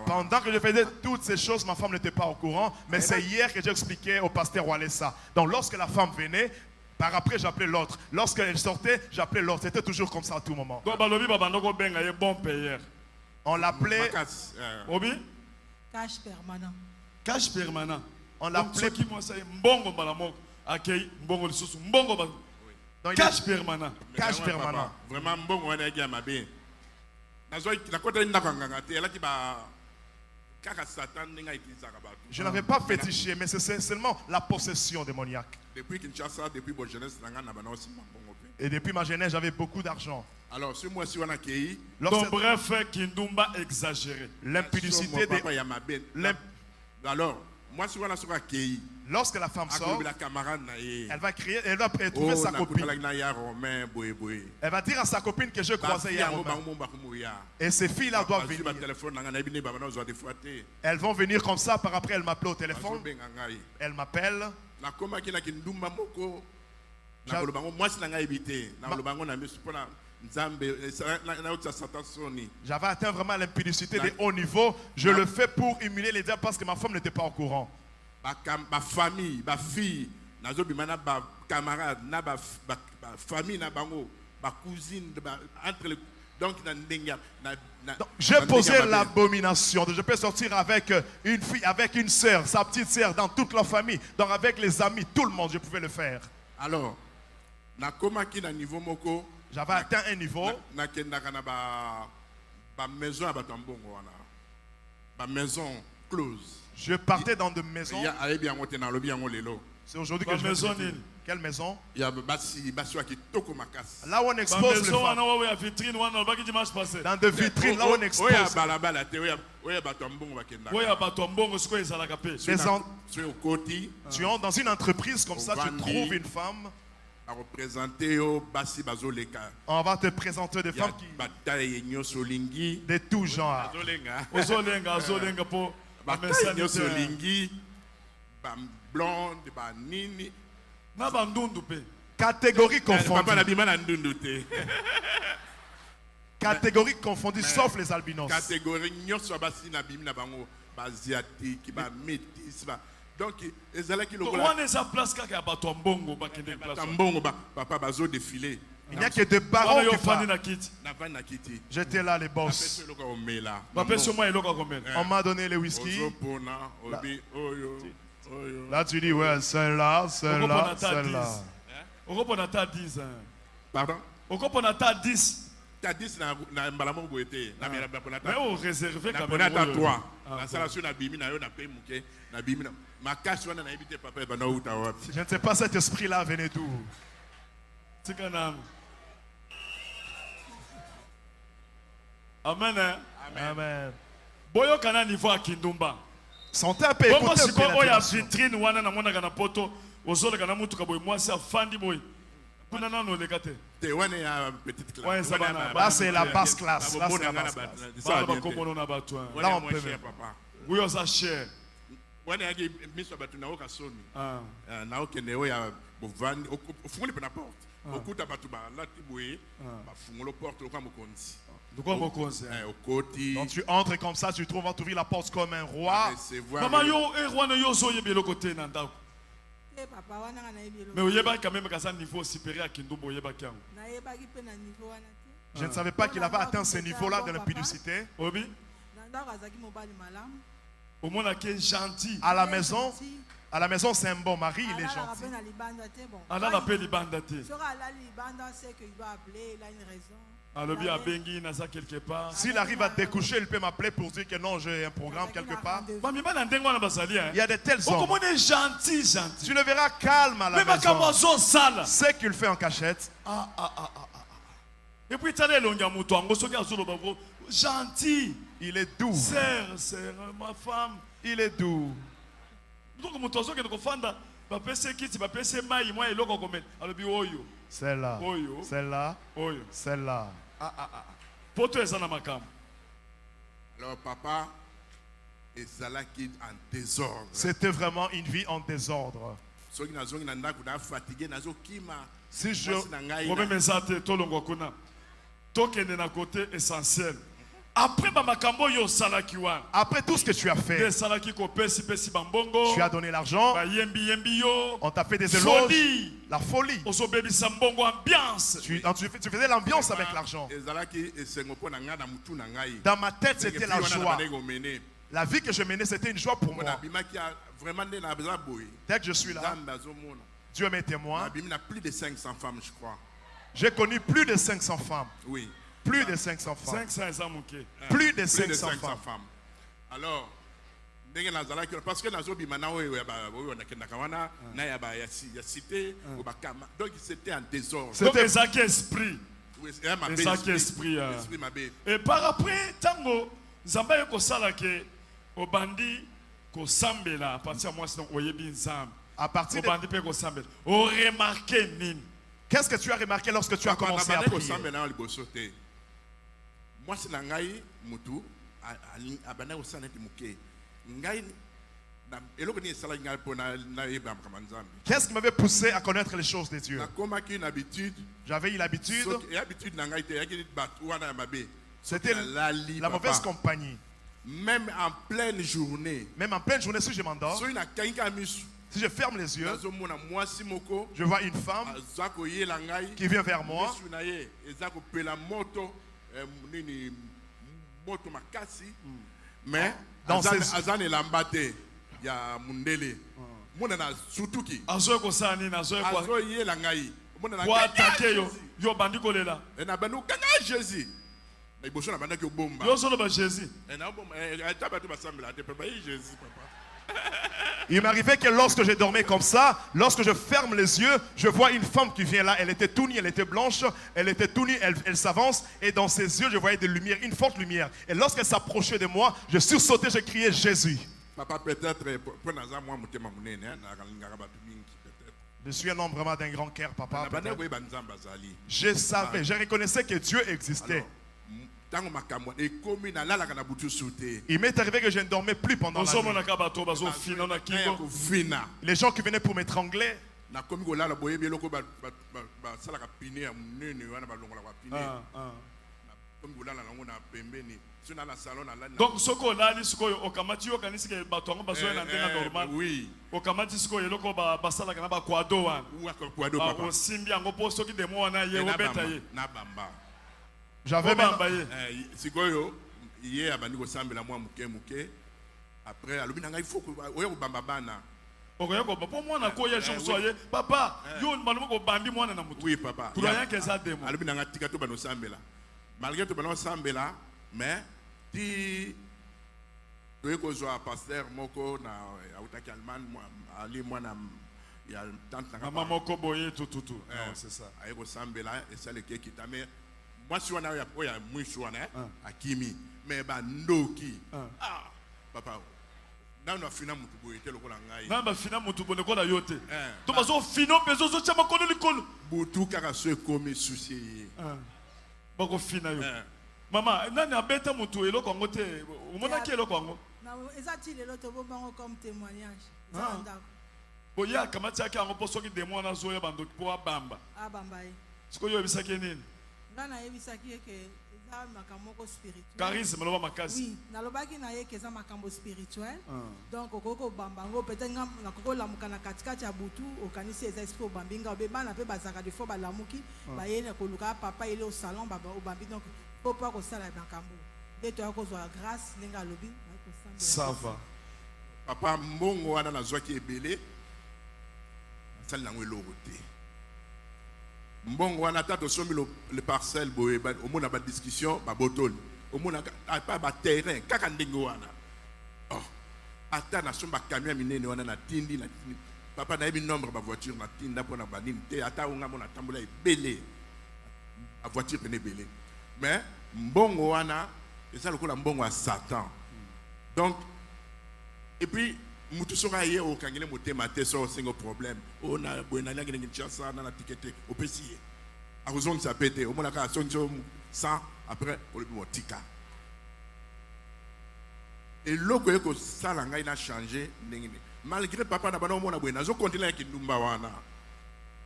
pendant que je faisais toutes ces choses, ma femme n'était pas au courant, mais c'est hier que j'ai expliqué au pasteur Walesa. Donc lorsque la femme venait, par après j'appelais l'autre. Lorsqu'elle sortait, j'appelais l'autre. C'était toujours comme ça à tout moment. On l'appelait cash permanent. Cash permanent. On l'appelait cash permanent. Cash permanent. Vraiment bon, on est bien. Je n'avais pas fétiché, mais c'est seulement la possession démoniaque. Et depuis ma jeunesse, j'avais beaucoup d'argent. Alors, ce mois-ci, on a accueilli. Donc, bref, Kindumba exagéré. L'impudicité Alors, moi, si on a accueilli. Lorsque la femme sort, elle va crier, elle va trouver sa copine. Elle va dire à sa copine que je croisais hier. Et ces filles-là doivent venir. Elles vont venir comme ça, par après, elle m'appelle au téléphone. Elle m'appelle. J'avais atteint vraiment l'impudicité de haut niveau. Je le fais pour humilier les diables parce que ma femme n'était pas au courant. Ma famille, ma fille, ma camarade, ma famille, ma cousine, entre les. Donc, j'ai posé l'abomination. Je peux sortir avec une fille, avec une sœur, sa petite sœur, dans toute la famille, donc avec les amis, tout le monde, je pouvais le faire. Alors, j'avais atteint un niveau. Maison close. Je partais dans des maisons. C'est aujourd'hui que je maison. Quelle maison? Là où on expose les femmes. Dans des vitrines, là où on expose. Tu entres dans une entreprise comme ça, tu trouves une femme. On va te présenter des femmes qui de tout genre. Catégorie confondue. Catégorie confondue, sauf les albinos. Catégorie donc, il n'y a que des barons qui parlent. J'étais là, les boss. On m'a donné les whisky. Là, tu dis, ouais, celle-là, celle-là, celle-là. Pardon? T'as dit na mbalamo boete na mera baponata. Mais on réservé quand même. Ponata 3. La salation na bimi na yo na pe muke na bimi na ma cache wana na éviter papa bana uta wapi. Je ne sais pas cet esprit là venait d'où. Tikanam. Amen. Amen. Boyo kana niveau akindumba. Sentez un peu écouter un peu la oya vitrine wana na mona kana poto ozola kana mutu ka boy mwasi afandi boy. Kuna nano lekate. Te wana ya petite classe. Là c'est la basse classe. Là c'est la basse classe. Ça va comme on a besoin. Là on peut papa. Oui on sa cher. Wana ya miso batu na oka soni. Na okende oya bovandi ofungoli pe na porte. Okuta batu ba lati boye ba fungolo porte oka mokonzi. Donc tu entres comme ça, tu trouves ouvrir la porte comme un roi. Maman yo roi no yo so yebelo côté na ndako. Mais oyeba quand même qu'à niveau supérieur à Kindumba oyeba kiango. Je ne savais pas qu'il avait atteint ce niveau-là de l'impudicité. Obi. Au monde qui est gentil. À la maison c'est un bon mari, il est gentil. Allah l'appelle libandate. S'il arrive à découcher, il peut m'appeler pour dire que non, j'ai un programme quelque part. Il y a de tels hommes. Tu le verras calme à la maison. C'est qu'il fait en cachette. Et puis gentil. Il est doux. Sœur, ma femme. Il est doux. Celle-là. Celle-là. Celle-là. Alors papa, en désordre. C'était vraiment une vie en désordre. Si je côté essentiel. Après tout ce que tu as fait, tu as donné l'argent, on t'a fait des éloges, la folie. Tu faisais l'ambiance avec l'argent. Dans ma tête, c'était la joie. La vie que je menais, c'était une joie pour moi. Dès que je suis là, Dieu m'est témoin. Plus de 500 femmes, je crois. J'ai connu plus de 500 femmes. Oui. Plus de 500 femmes. 500 plus de 500 femmes. Alors, parce que donc c'était en désordre. C'était ça qui esprit. Et par après, tango, Zamba ko sala ke obandi ko sambela à partir moi sinon oyebi nzambe. À partir obandi pe ko sambela. O remarqué nini? Qu'est-ce que tu as remarqué lorsque tu as commencé à prier? Moi, c'est l'angaï mutu abana osaneti muke ngai qu'est-ce qui m'avait poussé à connaître les choses de Dieu? J'avais eu l'habitude. C'était la mauvaise compagnie. Même en pleine journée. Même en pleine journée, si je m'endors, si je ferme les yeux, je vois une femme qui vient vers moi. Mais dans ces années, il y a Mundele. Monana Sutuki. Jésus. Il m'arrivait que lorsque je dormais comme ça, lorsque je ferme les yeux, je vois une femme qui vient là. Elle était tout nue, elle était blanche, elle était tout nue, elle s'avance. Et dans ses yeux, je voyais des lumières, une forte lumière. Et lorsqu'elle s'approchait de moi, je sursautais, je criais Jésus. Papa, peut-être, je suis un homme vraiment d'un grand cœur, papa. Je savais, je reconnaissais que Dieu existait. Il m'est arrivé que je ne dormais plus pendant la nuit. Les gens qui venaient pour m'étrangler. Donc ce qu'on a dit, ce qu'on okamati organise que batongo bazoe na ndena normal. Oui. Okamati ce qu'on yeloko basala kana ba kwado wan. Papa. Osimbi ango posto ki demo wana ye obeta ye. Na bamba. J'avais même sikoyo hier abandi ko sambela moi muke après alobi nanga il faut que oyo bamba bana. Okoyeko papa mwana ko ye soye papa yo malimo ko bambi mwana na mutu. Oui papa. Pour rien que ça demo. Alobi nanga tika to bano sambela. malgré tout ballon sambela mais ti doye ko zo pasteur moko na autaki Allemagne ali mwana ya tante na maman moko boye tout c'est ça aye ko sambela et ça le qui mais moi si on a ya mwisho wana akimi mais ba ndoki papa na fina mutu boye te lokola ngai na ba fina mutu boye lokola yote to bazo fino pezo zo chama kono likolo butu kaka so ekomi souci bako fina yo mama nani abeta mutu eloko ngote umona ki eloko ngo na ezati lelo to bombango comme témoignage zanda boya kamati yake ngo poso ki demo na zo ya bando po abamba ye siko yo bisaki nini ngana yebisaki ke makambo spirituel. Charisme loba makasi. Oui, nalobaki na ye keza makambo spirituel. Donc okoko bambango peut-être na koko lamuka na katikati ya butu okanisi eza esprit obambinga obeba na pe bazaka de fois balamuki ba yene ko luka papa ile au salon baba obambi donc faut pas ko sala makambo. De to ko zo grâce linga lobi ko samba. Ça va. Papa mbongo wana na zwaki ebele. Sala na ngwelo te. Mbongo wana tato somi le parcelle boye au mona ba discussion ba botol au mona pas ba terrain kaka ndingo wana oh ata na somba camion minene wana na tindi na papa na yebi nombre ba voiture na tinda pona ba nini te ata unga mona tambola ebele a voiture pene belé mais mbongo wana eza lokola mbongo à Satan donc et puis mutu soka ye o kangile motema te so single problème o na buena na ngene nchasa na tikete o pesier a raison de ça pété o mona ka sonjo 100 après o le motika et loko eko sala ngai na changer ndengine malgré papa na bana o mona buena zo continuer ki ndumba wana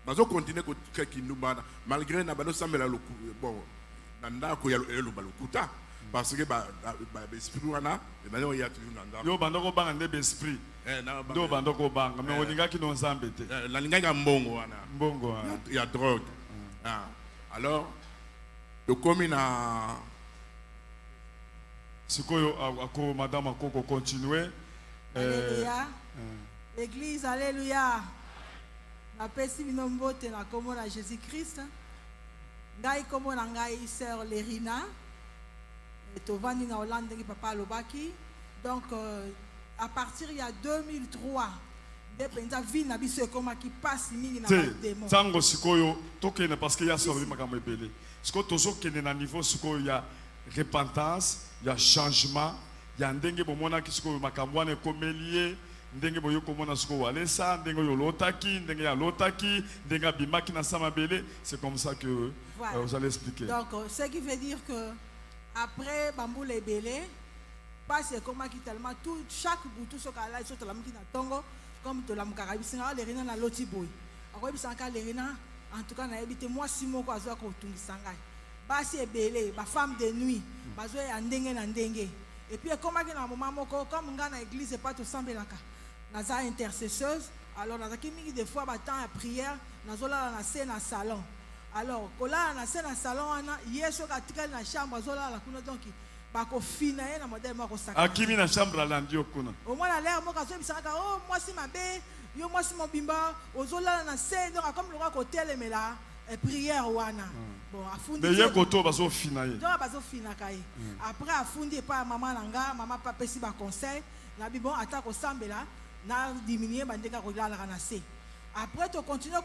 bazo continuer ko ki ndumba malgré na bana sambela lo bon nanda ko ya lo balukuta parce que ba esprit wana et maintenant il y a toujours nanda yo bandoko banga ndebe esprit do bandoko banga mais olingaki no nzambe te la lingaka mbongo wana il y a drogue alors le komi na sikoyo ako madame akoko continuer alléluia l'église alléluia na pesi bino mbote na kombo na Jésus Christ ngai kombo na ngai sœur Lerina tovandi na Hollande ngi papa lobaki donc à partir il y a 2003 depenza vie na biso ekoma ki passe mingi na démon tango sikoyo tokene parce que ya sauvé makambo ebele sikoyo tozo kene na niveau sikoyo ya repentance ya changement ya ndenge bomona ki sikoyo makambo wana ekomelie ndenge boyo komona sikoyo alesa ndenge yo lotaki ndenge ya lotaki ndenge bimaki na sama bele c'est comme ça que vous allez expliquer donc ce qui veut dire que après bamboule ebele parce que comment qui tellement tout chaque boutou so kala so to lamuki na tongo comme to lamuka bisinga Lerina na loti boy ako bisanga Lerina en tout cas na ebité moi simo ko azwa ko tungisa ngai basi ebele ba femme de nuit bazo ya ndenge na ndenge et puis comment que na moment moko comme nga na église pas to sambelaka naza intercesseuse alors nazaki mingi des fois ba temps à prière nazola na scène na salon alors kola na scène na salon wana yeso ka tikali na chambre azola la kuna donc bako fina ye na modèle moko saka akimi na chambre la ndio kuna au moins la l'air moko so bisaka oh moi si mabe yo moi si mobimba ozola na scène donc comme le côté les là prière wana bon afundi mais ye koto bazo fina ye donc bazo fina kai après afundi pa maman nanga maman papa si ba conseil na bi bon ata ko sambela na diminuer bandeka ko la na se après tu continuer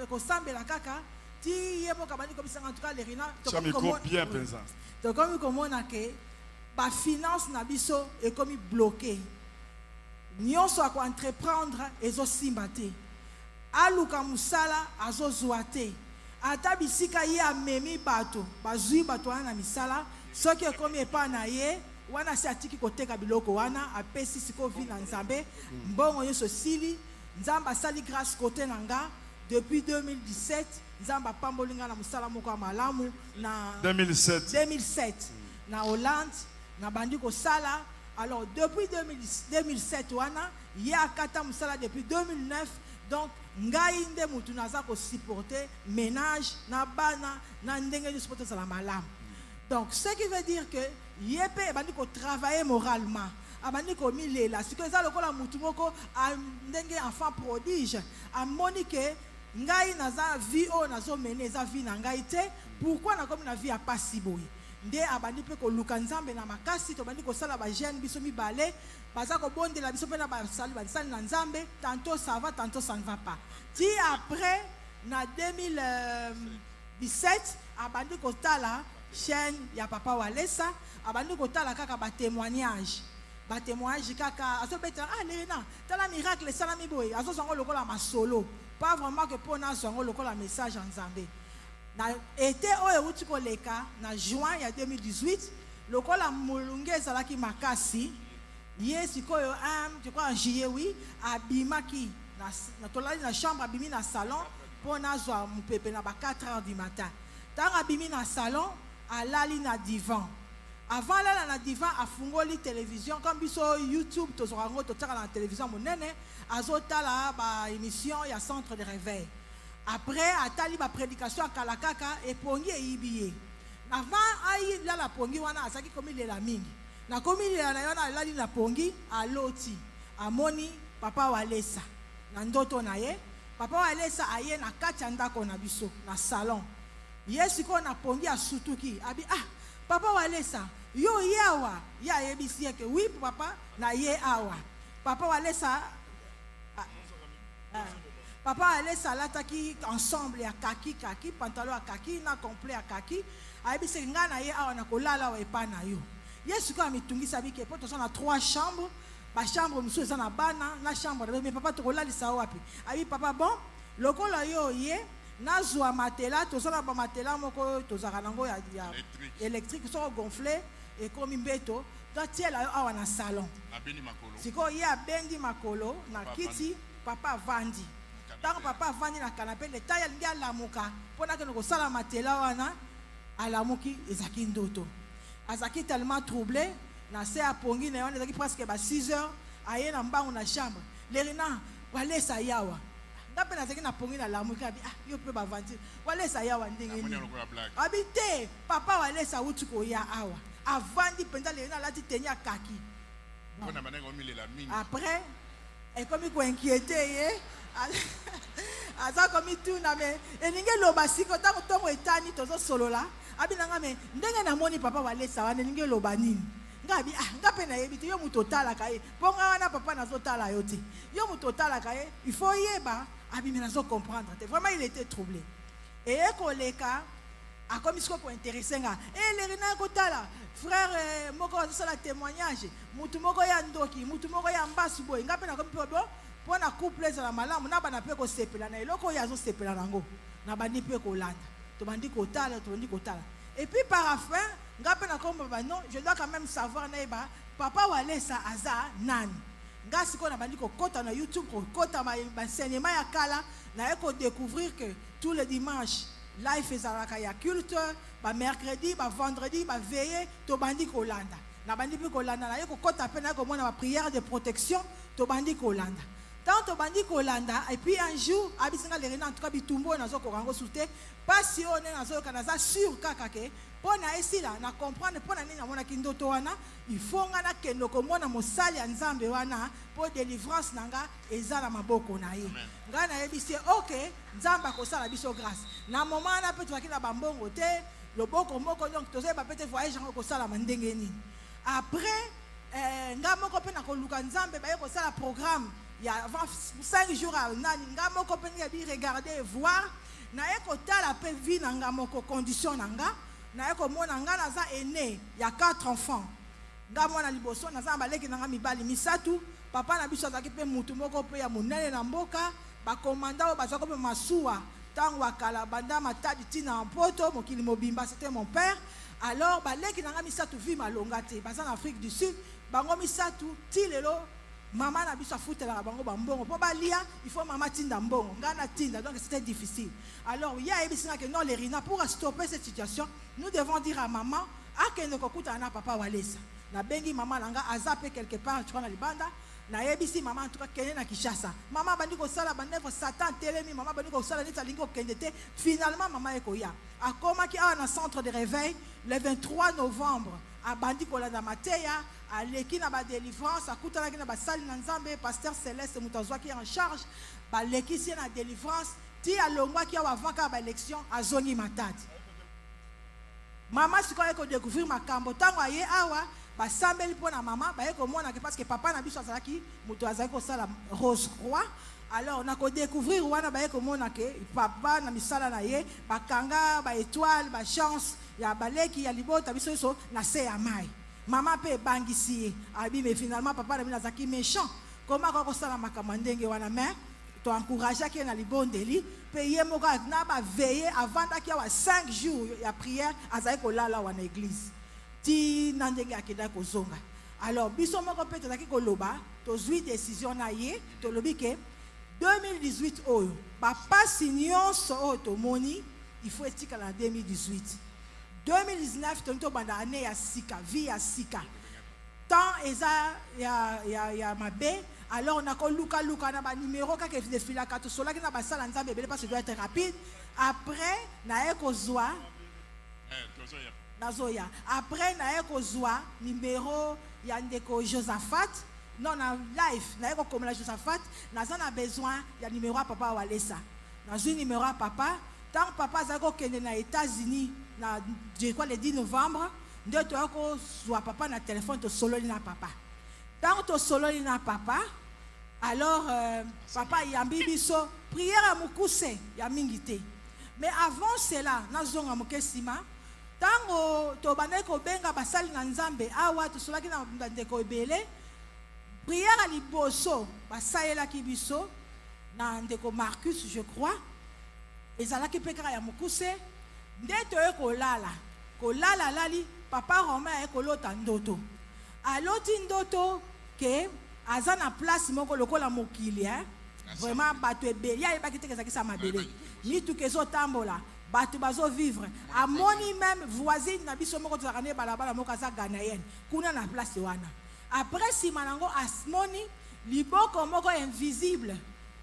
ko sambela kaka ti yebo kabani comme ça en tout cas Lerina to comme bien présent donc comme on a que ba finance na biso et comme bloqué nyonso a ko entreprendre ezo simbate aluka musala azo zoate ata bisika ye amemi bato bazui bato wana misala soki ekomi epa na ye wana si atiki koteka biloko wana apesi siko vi na nzambe mbongo nyonso sili nzambe asali grâce kote na nga depuis 2017 nzamba pambolinga na musala moko ya malamu na 2007 na Hollande na bandi ko sala alors depuis 2007 wana ya kata musala depuis 2009 donc ngai nde mutu naza ko supporter ménage na bana na ndenge de supporter sala malamu donc ce qui veut dire que yepé bandi ko travailler moralement abandi ko milela siko za lokola mutu moko ndenge enfant prodige amoni que ngai naza vie o nazo mener za vie na ngai te pourquoi na comme na vie a pas si boy nde abandi pe ko luka nzambe na makasi to bandi ko sala ba jeune biso mibale baza ko bondela biso pe na ba sali na nzambe tantôt ça va tantôt ça ne va pas ti après na 2017 abandi ko tala chaîne ya papa Walesa abandi ko tala kaka ba témoignage kaka azo beta Lena tala miracle sala miboy azo zango lokola masolo pas vraiment que pour na zango lokola message en nzambe na été oyo uti koleka na juin ya 2018 lokola mulunge ezalaki makasi ye sikoyo je crois en juillet oui abimaki na tolali na chambre abimi na salon pour na zwa mupepe na ba 4h du matin tant abimi na salon alali na divan avant là na divan afungoli télévision comme biso YouTube tozorango totaka na télévision monene azotala ba émission ya centre de réveil. Après atali ba prédication à kalakaka et pongi e ibiye avant ai la la pongi wana asaki komi lela mingi na komi lela na yona lali na pongi aloti amoni papa Walesa na ndoto na ye papa Walesa aye na kati ya ndako na biso na salon yesu ko na pongi asutuki abi papa Walesa yo yawa ya yebisi yake oui papa na ye awa papa Walesa papa Walesa lataki ensemble ya kaki pantalon ya kaki na complet ya kaki ayebisi nga na ye awa na kolala wa epa na yo yesu ko amitungisa bike po toza na 3 chambres ba chambre musu eza na bana na chambre mais papa tokolalisa wapi abi papa bon lokola yo ye nazwa matela tozala ba matela moko tozaka nango ya électrique so gonflé et comme mbeto tatiela yo awa na salon abeni makolo siko ye abendi makolo na kiti papa vandi tant papa vandi na canapé le taille ngia lamuka pona ke no sala matela wana alamuki ezaki ndoto azaki tellement troublé na se apongi na yona ezaki presque ba 6h aye na mbangu na chambre lerina Walesa yawa ngape nazaki na pongi na lamuka abi yo pe ba vandi Walesa yawa ndenge ni abi te papa Walesa uti ko ya awa avandi penda lerina lati tenya kaki pona manengo milela mingi après et comme ko inquiété ye aza komi tuna me elinge loba siko tango tongo etani tozo solola abi nanga me ndenge na moni papa Walesa wana elinge loba nini ngabi ngape na yebite yo muto tala kae ponga wana papa nazo tala yo te yo muto tala kae il faut yeba abi me nazo comprendre te vraiment il était troublé et ekoleka a comme ce ko intéressé nga lerina ko tala frère moko ça la témoignage mutu moko ya ndoki mutu moko ya mbasu boy ngape na komi pobo pona couple za la malamu na bana pe ko sepela na eloko ya zo sepela nango na bandi pe ko landa to bandi ko tala et puis par la fin ngape na komba ba non je dois quand même savoir neba papa Walesa aza nani ngasi ko na bandi ko kota na YouTube ko kota ma enseignement ya kala na eko découvrir que tous les dimanches live ezalaka ya culte ba mercredi ba vendredi ba veillée to bandi ko landa na bandi pe ko landa na eko kota pe na ko mona ba prière de protection to bandi ko landa tant to bandi ko landa et puis un jour abisinga lerina en tout cas bitumbo na zo ko rango souté pas si on est na zo kana za sur kaka ke pona esila na comprendre pona nini na mona kindoto wana il faut nga na kendo ko mona mosali ya nzambe wana po délivrance nanga ezala maboko na ye nga na yebisi OK nzamba ko sala biso grâce na moment na pe twaki na bambongo te loboko moko donc toze ba peut-être voyage ko sala mandenge nini après nga moko pe na ko luka nzambe ba ye ko sala programme il y a avant 5 jours à nani nga moko pe ni regarder et voir na ye ko tala pe vie na nga moko condition nanga na eko mona nga naza aîné ya 4 enfants nga mona liboso naza baleki nanga mibali misatu papa na biso azaki pe mutu moko pe ya monene na mboka ba komanda o bazako pe masuwa tango akala banda matadi tina mpoto mokili mobimba c'était mon père alors baleki nanga misatu vi malonga te baza en Afrique du Sud bango misatu ti lelo maman na biso afutela bango bambongo po balia il faut maman tinda mbongo ngana tinda donc c'était difficile alors il y a ebisina que non les rina pour stopper cette situation nous devons dire à maman akende kokuta na papa Walesa na bengi maman langa azape quelque part tu vois na libanda na yebisi maman en tout cas kende na Kinshasa maman bandi ko sala banefo satan telemi maman bandi ko sala nita lingo kende te finalement maman ekoya akoma ki a na centre de réveil le 23 novembre abandi kolanda mateya aleki na ba délivrance akutana ki na basali na nzambe pasteur Céleste mutazwa ki en charge ba leki si na délivrance ti alongwa ki avant ka ba élection azongi matati Maman sikoyo ko découvrir makambo tango aye awa ba sambeli pona maman ba ko mona que parce que papa na biso azalaki muto azali ko sala Rose Roi. Alors on a ko découvrir wana ba ko mona que papa na misala na ye ba kanga ba étoile ba chance ya baleki ya libota biso so na se ya mai. Maman pe bangisi abi mais finalement papa na mina zaki méchant. Comment ko sala makambo ndenge wana mais to encourager ki na libondeli pe ye moko na ba veiller avant qu'il y a 5 jours ya prière azali ko lala wana église. Ti nandenge akida ko zonga. Alors biso moko pe to zaki ko loba to zui décision na ye to lobi ke 2018 oyo ba pasi nyonso oyo to moni il faut etika na 2018. 2019 tonto banda année ya sika vie ya sika. Tant eza ya mabe. Alors on a ko luka na ba numéro ka ke défila ka to sola ki na ba sala nzambe bele parce que doit être rapide. Après na eko zwa nazoya. Après na eko zwa numéro ya ndeko Josaphat. Non na live na eko comme la Josaphat na a besoin ya numéro à papa Walesa. Na zwi numéro à papa tant papa zako kende na États-Unis na je crois le 10 novembre nde to ko zwa papa na téléphone to solo na papa. Tant to solo na papa alors papa yambi biso prière à mukuse ya mingité. Mais avant cela na zonga mokesima tango to bana ko benga basali na nzambe awa to solaki na ndeko ebele prière à liboso basayela ki biso na ndeko Marcus je crois ezalaki pekara ya mukuse ndeto ko lala lali papa Romain ekolota ndoto aloti ndoto ke azana place moko lokola mokili vraiment bato ebele ya ebaki tekezaki sa mabele ni tukezo tambola bato bazo vivre amoni même voisine na biso moko tozakane balabala moko aza ghanéenne kuna na place wana après si manango asmoni liboko moko invisible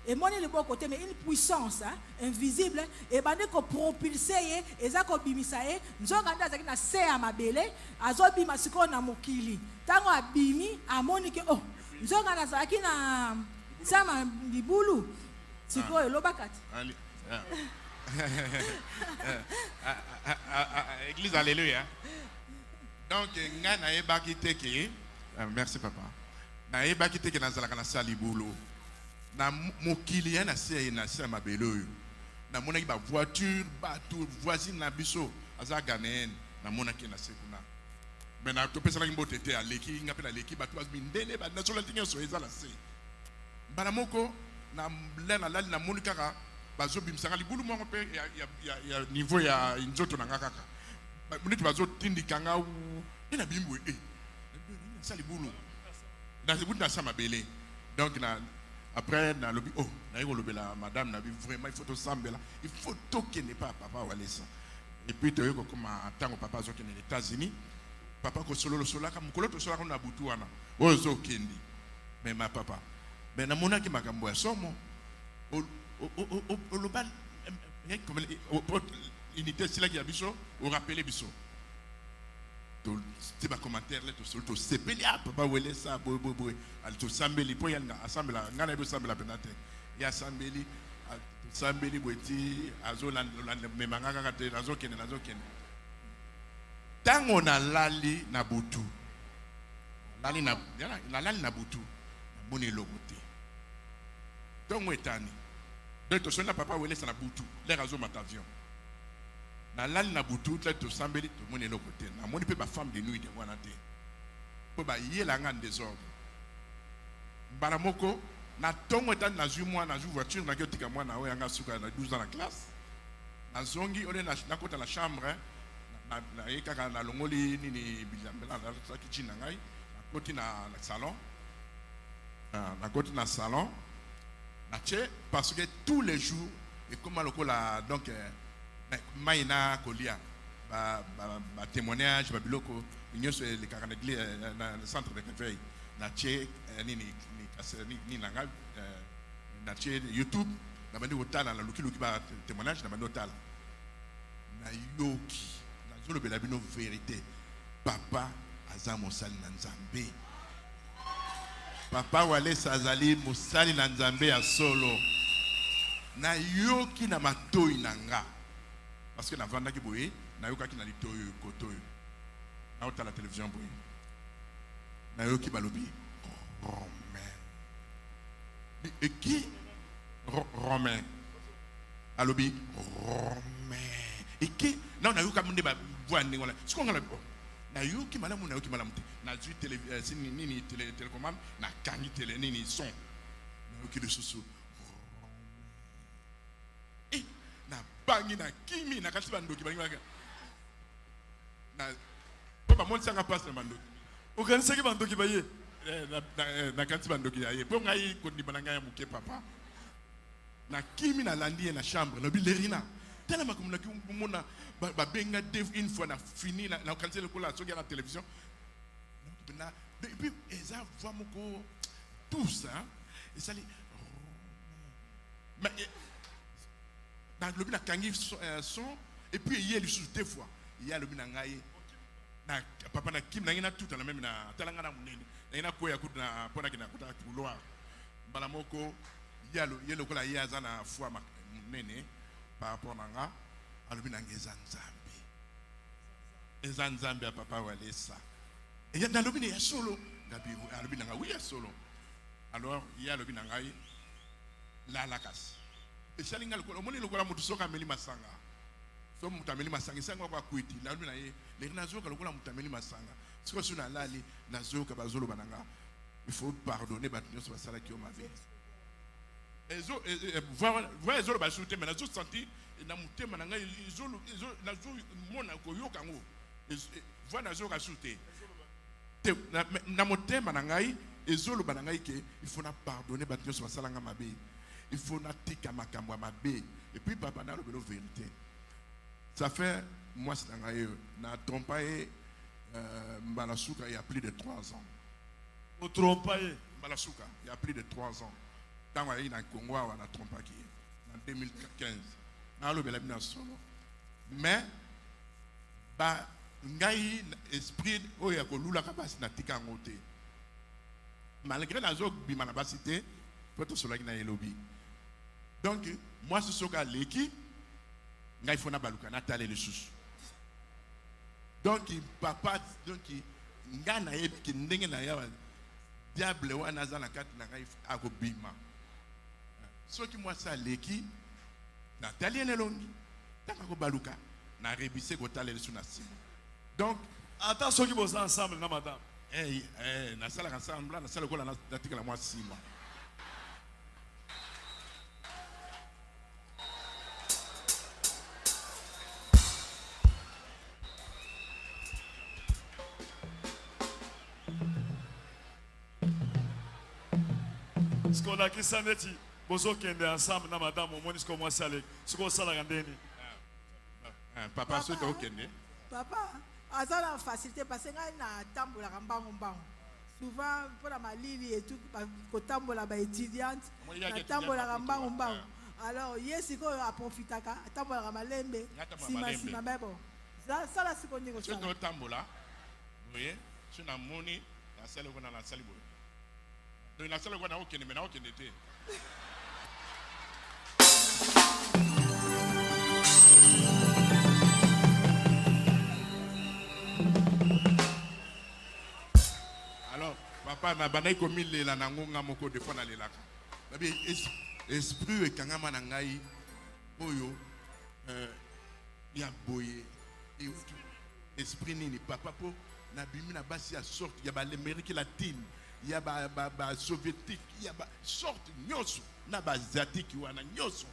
et moni liboko côté mais une puissance invisible et bande ko propulser ye eza ko bimisa ye nzonga ndazaki na se ya mabele azobima siko na mokili tango abimi amoni ke oh nzonga nazaki na sama libulu siko elobakati Église, alléluia. Donc, na eba kiteke. Merci papa. Na eba kiteke na zalaka na sali boulot. Na mokili na se na se mabelo. Na mona ki ba voiture, ba tout voisine na biso aza ghanéenne na mona ki na se kuna. Mais na to pesa na ngbo tete aleki ngapela leki ba tuas mindele ba na sola tinga so ezala se. Bana moko na lena lali na monika ka bazo bimsanga libulu mo pe ya niveau ya nzoto na ngakaka muniti bazo tindika nga ina bimbu sa libulu na se buta sama belé donc na après na lobi oh na yiko lobela madame na bi vraiment il faut to sambela il faut toquer ne pas papa Walesa et puis to yiko comme tango papa zo kene les États-Unis papa ko solo solaka mukolo to solaka na butu wana ozo kendi mais ma papa mais na mona ki makambo ya somo au global comme l'unité c'est là qui a biso au rappeler biso to c'est pas commentaire là to solo to sepeli papa wele ça bo al to sambeli po yanga assemble ngana bo sambela penate ya sambeli sambeli boiti azola memanga kaka azo kene tango na lali na butu lali na butu moni logote donc etani donc to sona papa wele sana butu les razo matavion na lali na butu to sambeli to moni logote na moni pe ba femme de nuit de wana te po ba yela nga désordre bana moko na tongo etani na ju moi na ju voiture na kyotika moi na oyanga suka na 12 ans na classe na zongi on na kota la chambre na ekaka na longoli nini bilambela na sa kitchen na ngai na koti na salon na koti na salon na che parce que tous les jours et comme lokola donc maina kolia ba témoignage ba biloko nyoso le karanegli na centre de réveil na che ni na ngai na che YouTube na bandi otala na luki ba témoignage na bandi otala na yoki na zolo bela bino vérité papa aza mosali na nzambe papa Walesa azali mosali na nzambe ya solo na yoki na matoi na nga parce que na vanda ki boye na yoka ki na litoyo kotoyo na ota la télévision boye na yoki balobi romain et qui romain alobi romain et qui non na yoka munde ba voix ndingola ce qu'on a na yoki malamu na yoki malamu na ju télé nini télécommande na kangi télé nini son na yoki de susu na bangi na kimi na kasi bandoki bangi na papa mon sanga passe na bandoki okanisa ki bandoki baye na kasi bandoki yaye po ngai ko ndi bananga ya muke papa na kimi na landi na chambre na bilerina tellement makumuna ki mona ba benga dev une fois na fini na kanisa le kola so la télévision na et puis eza voix moko tout ça et ça mais le bin a kangi son et puis il y a le sous deux fois il y a le bin ngai na papa na kim na ngina tout na même na talanga na munene na ina ko ya kuna pona kina kuta couloir bala moko il y a le kola ya za na fois munene par rapport na nga a le bin ngeza nzambe papa wale ça et il y a dans le bin ya solo gabi a le bin nga oui ya solo alors il y a le bin ngai la casse. Et ça linga le moni le kola mutu soka meli masanga so mutameli masanga sanga kwa kuiti la luna ye le nazo ka le kola mutameli masanga siko suna lali nazo ka bazolo bananga il faut pardonner batunyo so basala ki o mabe ezo voix ezo ba soute mais nazo senti na mutema nanga ezo nazo mona ko yoka ngo voix nazo ka soute na mutema nangai ezo lo bananga ke il faut na pardonner batunyo so basala nga mabe. Il faut natika makambo mabe et puis papa na le vérité. Ça fait moi c'est na trompaye Mbalasuka il y a plus de 3 ans. Au trompaye Mbalasuka il y a plus de 3 ans. Dans il na Congo on a trompaki en 2015. Na le bela bina solo. Mais ba ngai esprit oya ko lula kapasi na tika ngote. Malgré la zone bimana basité peut cela qui na yelobi. Donc, moi, c'est ce que l'équipe, il faut que Nathalie le sous. Donc, papa, donc, il y a un diable ou un azan à 4 à Gobima. Ce qui moi, c'est l'équipe, Nathalie est longue, tant que Baluka, n'a rébissé que Nathalie le sous. Donc, attends, ceux qui bossent ensemble, madame. Na sala ensemble, na sala ko na tika la moi 6 mois. Ce qu'on a qui s'en est dit, bozo qui est ensemble, na madame, au moins ce qu'on moi salé, ce qu'on s'en a rendé. Papa, ce qu'on a papa, azala facilité parce que na tambola rambango mbango. Souvent pour la malili et tout, ko tambola ba étudiante, na tambola rambango mbango. Alors yesi ko a profitaka, tambola ramalembe, sima bebo. Ça la siko ndiko ça. Ce tambola, vous voyez, sur la moni, la salle qu'on a la salle. Donc la salle qu'on a aucun mais na aucun été. Alors, papa, na banai komi lela na ngonga moko de fois na lelaka. Babi esprit e kangama na ngai oyo ya boye et esprit nini papa po na bimi na basi ya sorte ya ba l'Amérique latine ya ba soviétique ya ba sorte nyoso na ba asiatique wana nyoso.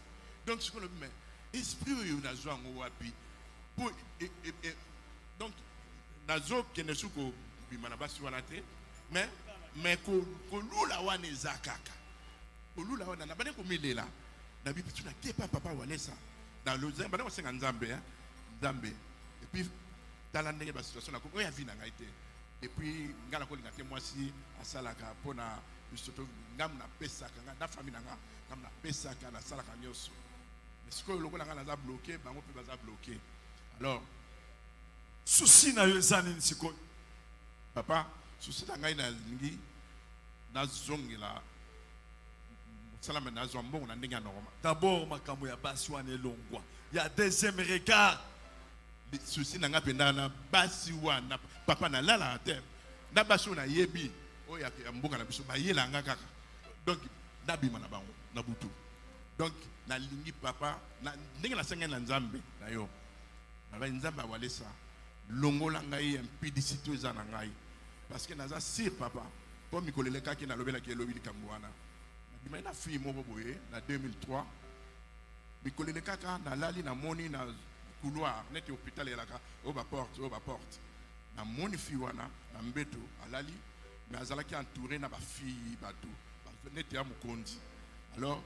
Donc ce qu'on le met esprit oyo na zo ngo wapi po donc na zo kenesuko bima na basi wana te mais ko lula wana ezakaka ko lula wana na bane ko milela na bibi tuna kepa papa walesa dans le zamba na senga nzambe hein nzambe et puis dans la ndenge ba situation na ko ya vina ngaite et puis ngala ko linga te mwasi asalaka pona bisoto ngam na pesaka na famille nga ngam na pesaka na salaka nyoso mais ce que le kola ngala za bloqué bango pe baza bloqué alors souci na yo ezani nsiko papa souci na ngai na ngi na zongela salama na zo mbongo na ndenge normal d'abord makambo ya basi wana elongwa Il y a deuxième regard. Les soucis n'anga pendana basi wana papa na la la terre. Na baso na yebi. O ya mboka na biso ba yela nga kaka. Donc na bima na bango na butu. Donc na lingi papa na ndenge na senga na nzambe na yo. Na ba nzamba walesa. Longola ngai impidicité za na ngai. Parce que naza sir papa. Pour mikolele kaki na lobela ki lobi likambwana. Na bima na fille moko boye na 2003. Mikolele kaka na lali na moni na couloir net hôpital elaka o ba porte na moni fille wana na mbeto alali mais azalaki entouré na ba fille bato net ya mukondi. Alors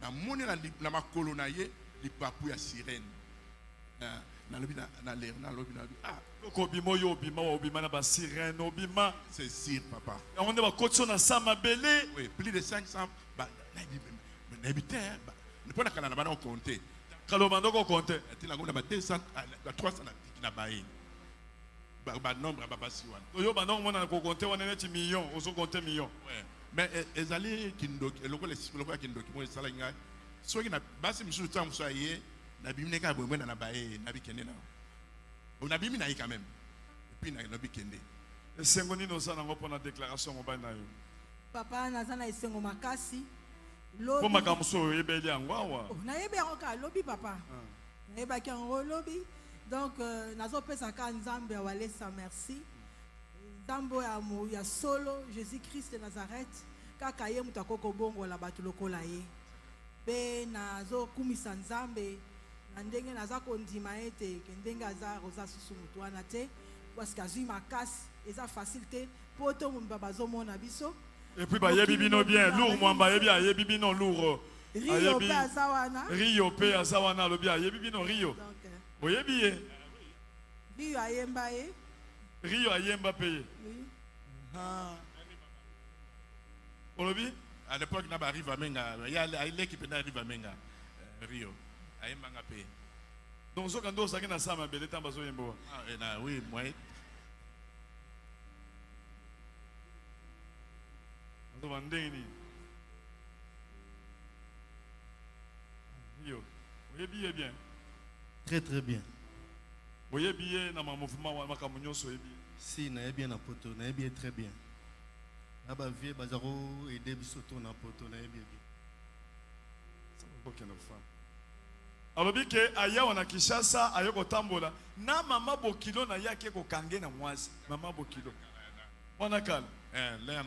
na moni na makolo na ye lipapu ya sirène na lobi na l'air na lobi na ah ko bimo yo bima na ba sirène obima c'est sir papa on ne va kotso na sama belé oui plus de 500 ba na habité ne pas na kana ba compter kalomando ko compter tina ngona ba 200 ba 300 na baye ba nombre ba basi wana oyo ba nombre na ko compter wana neti million ozo compter million ouais mais ezali kindoki eloko ya kindoki mo sala ngai soki na basi msu tsamu so aye na bimine ka bo na baye na bikende na on a bimina yi quand même et puis na bikende esengo nino sana ngopo na déclaration mobile na yo papa nazana esengo makasi po makamso ebeli angwawa na yebe yango lobi papa na yeba ki yango lobi donc nazopesa ka nzambe awalesa merci nzambe ya solo Jésus Christ de Nazareth kaka ye mutu akoko bongola bato lokola ye pe nazokumisa nzambe na ndenge naza kondima ete ke ndenge aza rosa susu mutu wana te parce que azwi makasi eza facile te po to mumba bazomona biso. Et puis, il y a bibino bien, lourd, moi, il y a bibino lourd. Rio pe azawana. Rio pe azawana, le bien, il y a bibino Rio. Vous y bien. Rio ayemba ye. Rio ayemba payé. Oui. Ah. Olobi? À l'époque, il arrive à Menga. Il y a l'équipe qui arrive à Menga. Rio. Ayemba nga payé. Donc, ce qu'on ça qui n'a pas belé, tant bazo yembo. Ah, oui, moi. Rio, vous voyez bien. Très très bien. Vous voyez bien dans mon mouvement, ma communion soit bien. Si, na bien na poto, na bien très bien. Na ba vie bazaro aider bisoto na poto, na bien. Ça va pas qu'on fa. Alors bien que aya wana Kinshasa ayoko tambola, na mama bokilo na yake ko kange na mwasi, mama bokilo. Wana kala.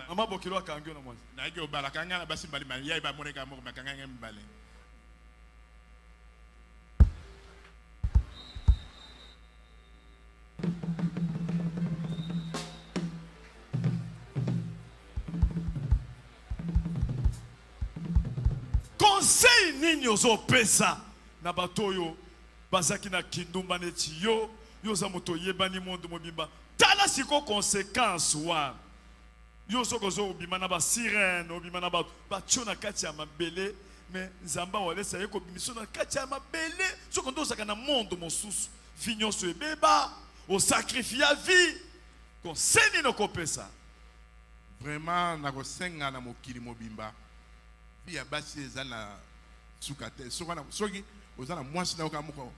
Mama bokilo akange na mwasi. Na yake obala kanga na basi mbali mbali, ya iba moneka mo makanga mbali. Conseil nini ozo pesa na batoyo bazaki na kindumba neti yo za moto yebani mondo mobimba tala siko conséquence wa yo soko zo obima na ba sirène obima na ba tio na kati ya mabele mais nzamba walesa yeko bimiso na kati ya mabele soko ndo saka na mondo mosusu vinyo so ebeba o sacrifier vie conseil nini okopesa vraiment na kosenga na mokili mobimba ya basi ezana sukate soki ozana mwasi na okamoko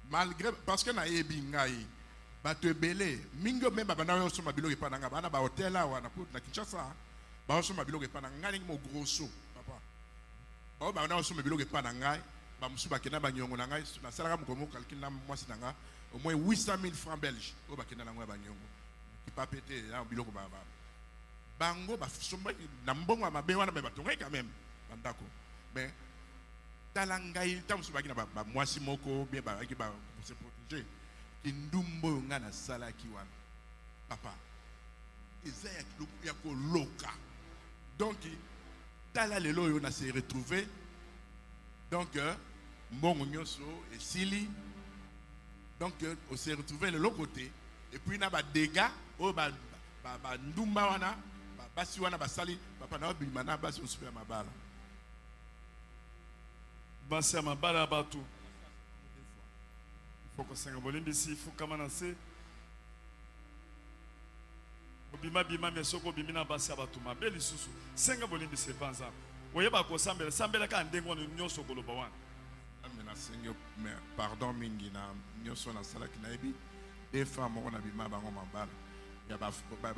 malgré parce que na yebi ngai bato ebele mingo memba bana yo soma biloko epana nga bana ba hotel awa na na Kinshasa ba soma biloko epana ngai mo grosso papa ba bana yo soma biloko epana ngai ba musu bakena ba nyongo na ngai na salaka mokomo calcul na mwasi na nga au moins 800,000 francs belges o bakena na ngai ba nyongo ki pa pété na biloko ba bango ba somba na mbongo mabe wana ba tongai quand même bandako mais talangai tamusu baki na ba mwasi moko bien ba ki ba pour se protéger indumbo nga na sala ki wana papa ezaya ya ko loka donc tala lelo yo na se retrouver donc mbongo nyoso et sili donc on s'est retrouvé de l'autre côté et puis na ba dégâts o ba ndumba wana basi wana basali papa na bima na basi osupe mabala basi mabala batu faut que senga bolimbi si faut kama na se obima bima mesoko bimina basi abatu mabeli susu senga bolimbi se panza oyeba ko sambela ka ndengo nyoso koloba wana Pardon mingi na nyoso na sala kinaibi des femmes on a bima bango mabala ya ba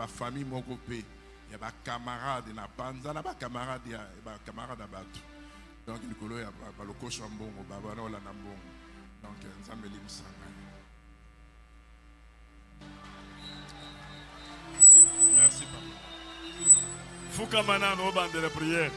famille moko pe ya ba camarade na panza na ba camarade ya ba camarade abatu donc likolo ya ba lokosho mbongo baba na ola na mbongo donc nzambe limsanga. Merci papa. Fuka manana no bande la prière.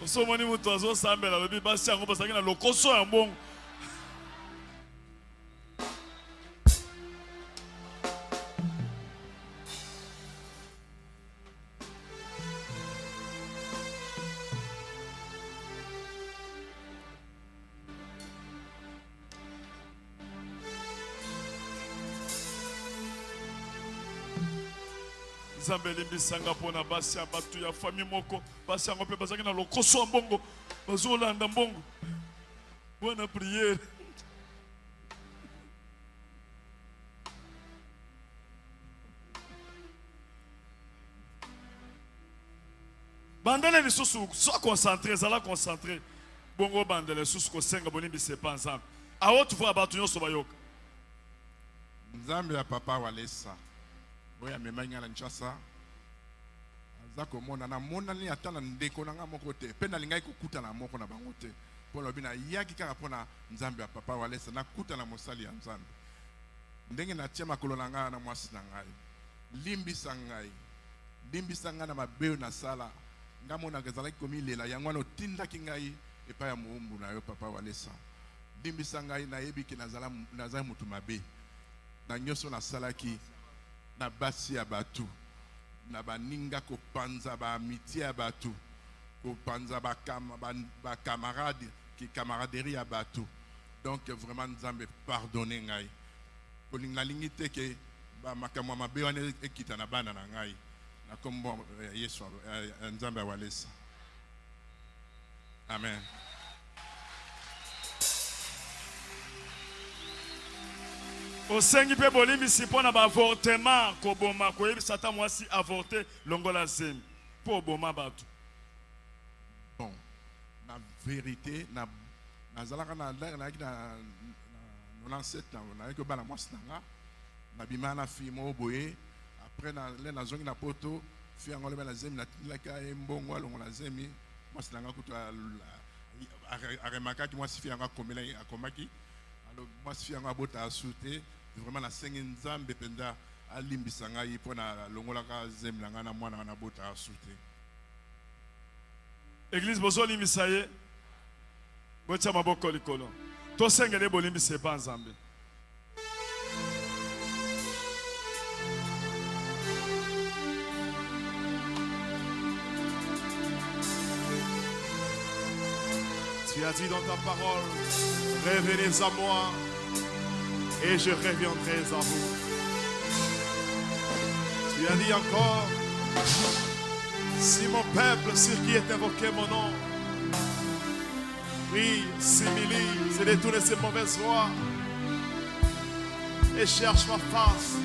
Osomoni mutu azosambela lobi basi yango basaki na lokoso ya mbongo. Nzambe limbisanga pona basi ya batu ya famille moko basi yango pe bazaki na lokoso ya mbongo bazolanda mbongo bona prière. Bandele lisusu sois concentré zala concentré bongo bandele lisusu kosenga bolimbise pa nzambe awo tuva batu nyonso bayoka nzambe ya papa walesa oya memanya na Nchasa aza komona na mona ni atana ndeko na nga moko te pe na lingai kokuta na moko na bango te pona bina yaki kaka pona nzambe ya papa walesa na kuta na mosali ya nzambe ndenge na tia makolo na nga na mwasi na ngai limbisa ngai na mabeo na sala ngamona kezalaki komilela yango no tindaki ngai epa ya muumbu na yo papa walesa limbisa ngai na yebiki nazala mutu mabe na nyoso na salaki na basi ya batu na baninga kopanza ba amitié ya batu kopanza ba camarade ki camaraderie ya batu donc vraiment nzambe pardonner ngai kolinga lingi te ke ba makamwa mabe wana ekita na bana na ngai na kombo Yesu nzambe walesa amen. Osengi pe bolimbisi pona ba avortement ko boma ko yebisa ta mwasi avorter longola zemi po boma batu. Bon, na vérité na zalaka na 97 ans na ko bana mwasi nanga na bimana fi mo boye après na zongi na poto fi ngolo bana zemi na tilaka mbongo longola zemi mwasi nanga kutu aremaka ki mwasi fi ngaka komela akomaki alors mwasi fi ngaka bota asute vraiment na sengi nzambe penda alimbisa ngai pona longolaka zemi nanga na mwana na bota asute. Église bozo limbisa ye bocha maboko likolo to sengele bolimbisa pa nzambe. Tu as dit dans ta parole, revenez à moi et je reviendrai à vous. Tu as dit encore, si mon peuple sur qui est invoqué mon nom, prie, s'humilie, se détourne ses mauvaises voies et cherche ma face,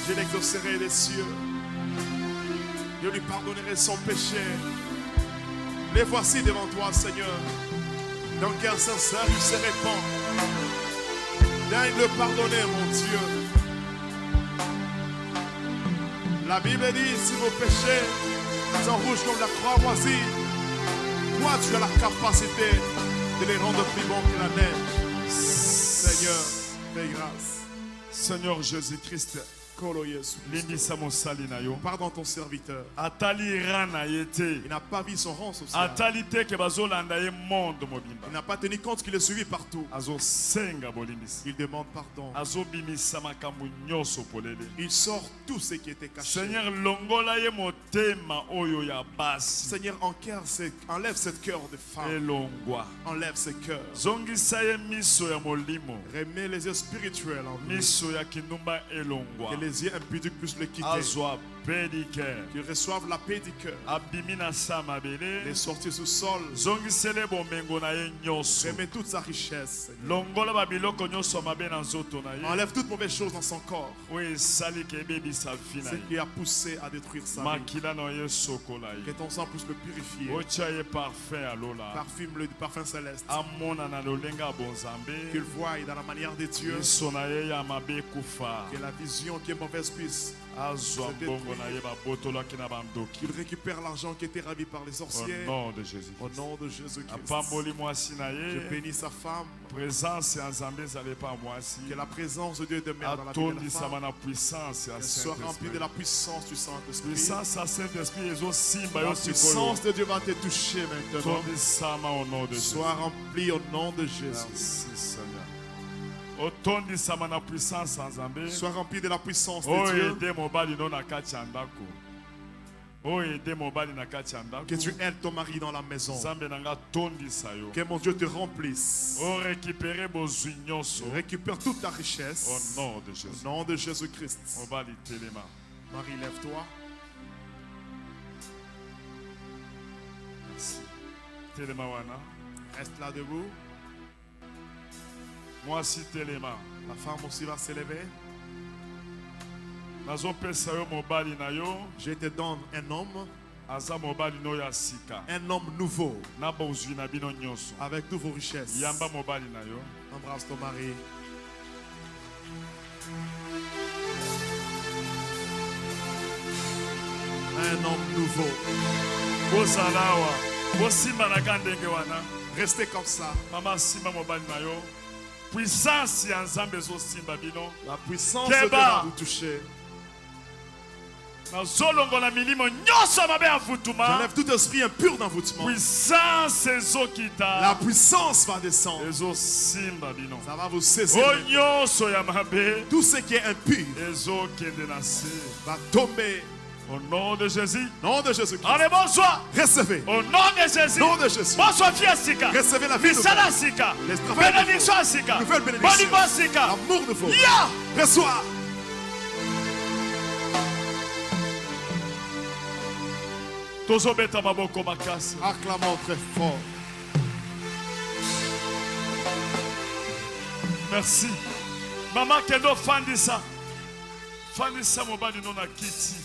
je l'exaucerai des cieux. Je lui pardonnerai son péché. Les voici devant toi, Seigneur. Dans quel sincère il se répand. Viens le pardonner, mon Dieu. La Bible dit, si vos péchés sont rouges comme la croix moisie, toi tu as la capacité de les rendre plus bons que la neige. Seigneur, fais grâce. Seigneur Jésus-Christ, pardon ton serviteur. Il n'a pas vu son rang social. Il n'a pas tenu compte qu'il est suivi partout. Il demande pardon. Il sort tout ce qui était caché. Seigneur, enlève cette cœur de femme. Enlève ce cœur. Remets les yeux spirituels en lui. Que les yeux impudiques puissent le quitter. Qu'ils reçoivent la paix du cœur. Les sorties sous sol. Remets toute sa richesse. Enlève toute mauvaise chose dans son corps. Ce qui a poussé à détruire sa vie. Que ton sang puisse le purifier. Parfume-le du parfum céleste. Qu'il voie dans la manière de Dieu. Que la vision qui est mauvaise puisse. Qu'il récupère l'argent qui était ravi par les sorciers. Au nom de Jésus. Au nom de Jésus-Christ. Je bénis sa femme. Que la présence de Dieu demeure dans la vie de la femme. Qu'elle soit remplie de la puissance du Saint-Esprit. La puissance de Dieu va te toucher maintenant. Sois rempli au nom de Jésus. Sois rempli de la puissance de Dieu. Que tu aides ton mari dans la maison. Que mon Dieu te remplisse. Récupère toute ta richesse. Au nom de Jésus. Au nom de Jésus-Christ. Marie, lève-toi. Reste là debout. Moi si téléma. La femme aussi va s'élever. Je te donne un homme. Un homme nouveau. Avec toutes vos richesses. Embrasse ton mari. Un homme nouveau. Restez comme ça. Puissance la puissance de Dieu va vous toucher. J'enlève tout esprit impur d'envoûtement. La puissance va descendre. Ça va vous saisir. Tout ce qui est impur va tomber. Au nom de Jésus. Nom de Jésus. Allez, bonsoir. Recevez. Au nom de Jésus. Nom de Jésus. Bonsoir, Fiasika. Recevez la vie nouvelle. Bénédiction Sika. Nouvelle bénédiction. L'amour nouveau. Ya. Reçois. Acclamons très fort. Merci. Maman Kendo Fandisa. Fandisa mobali non a kiti.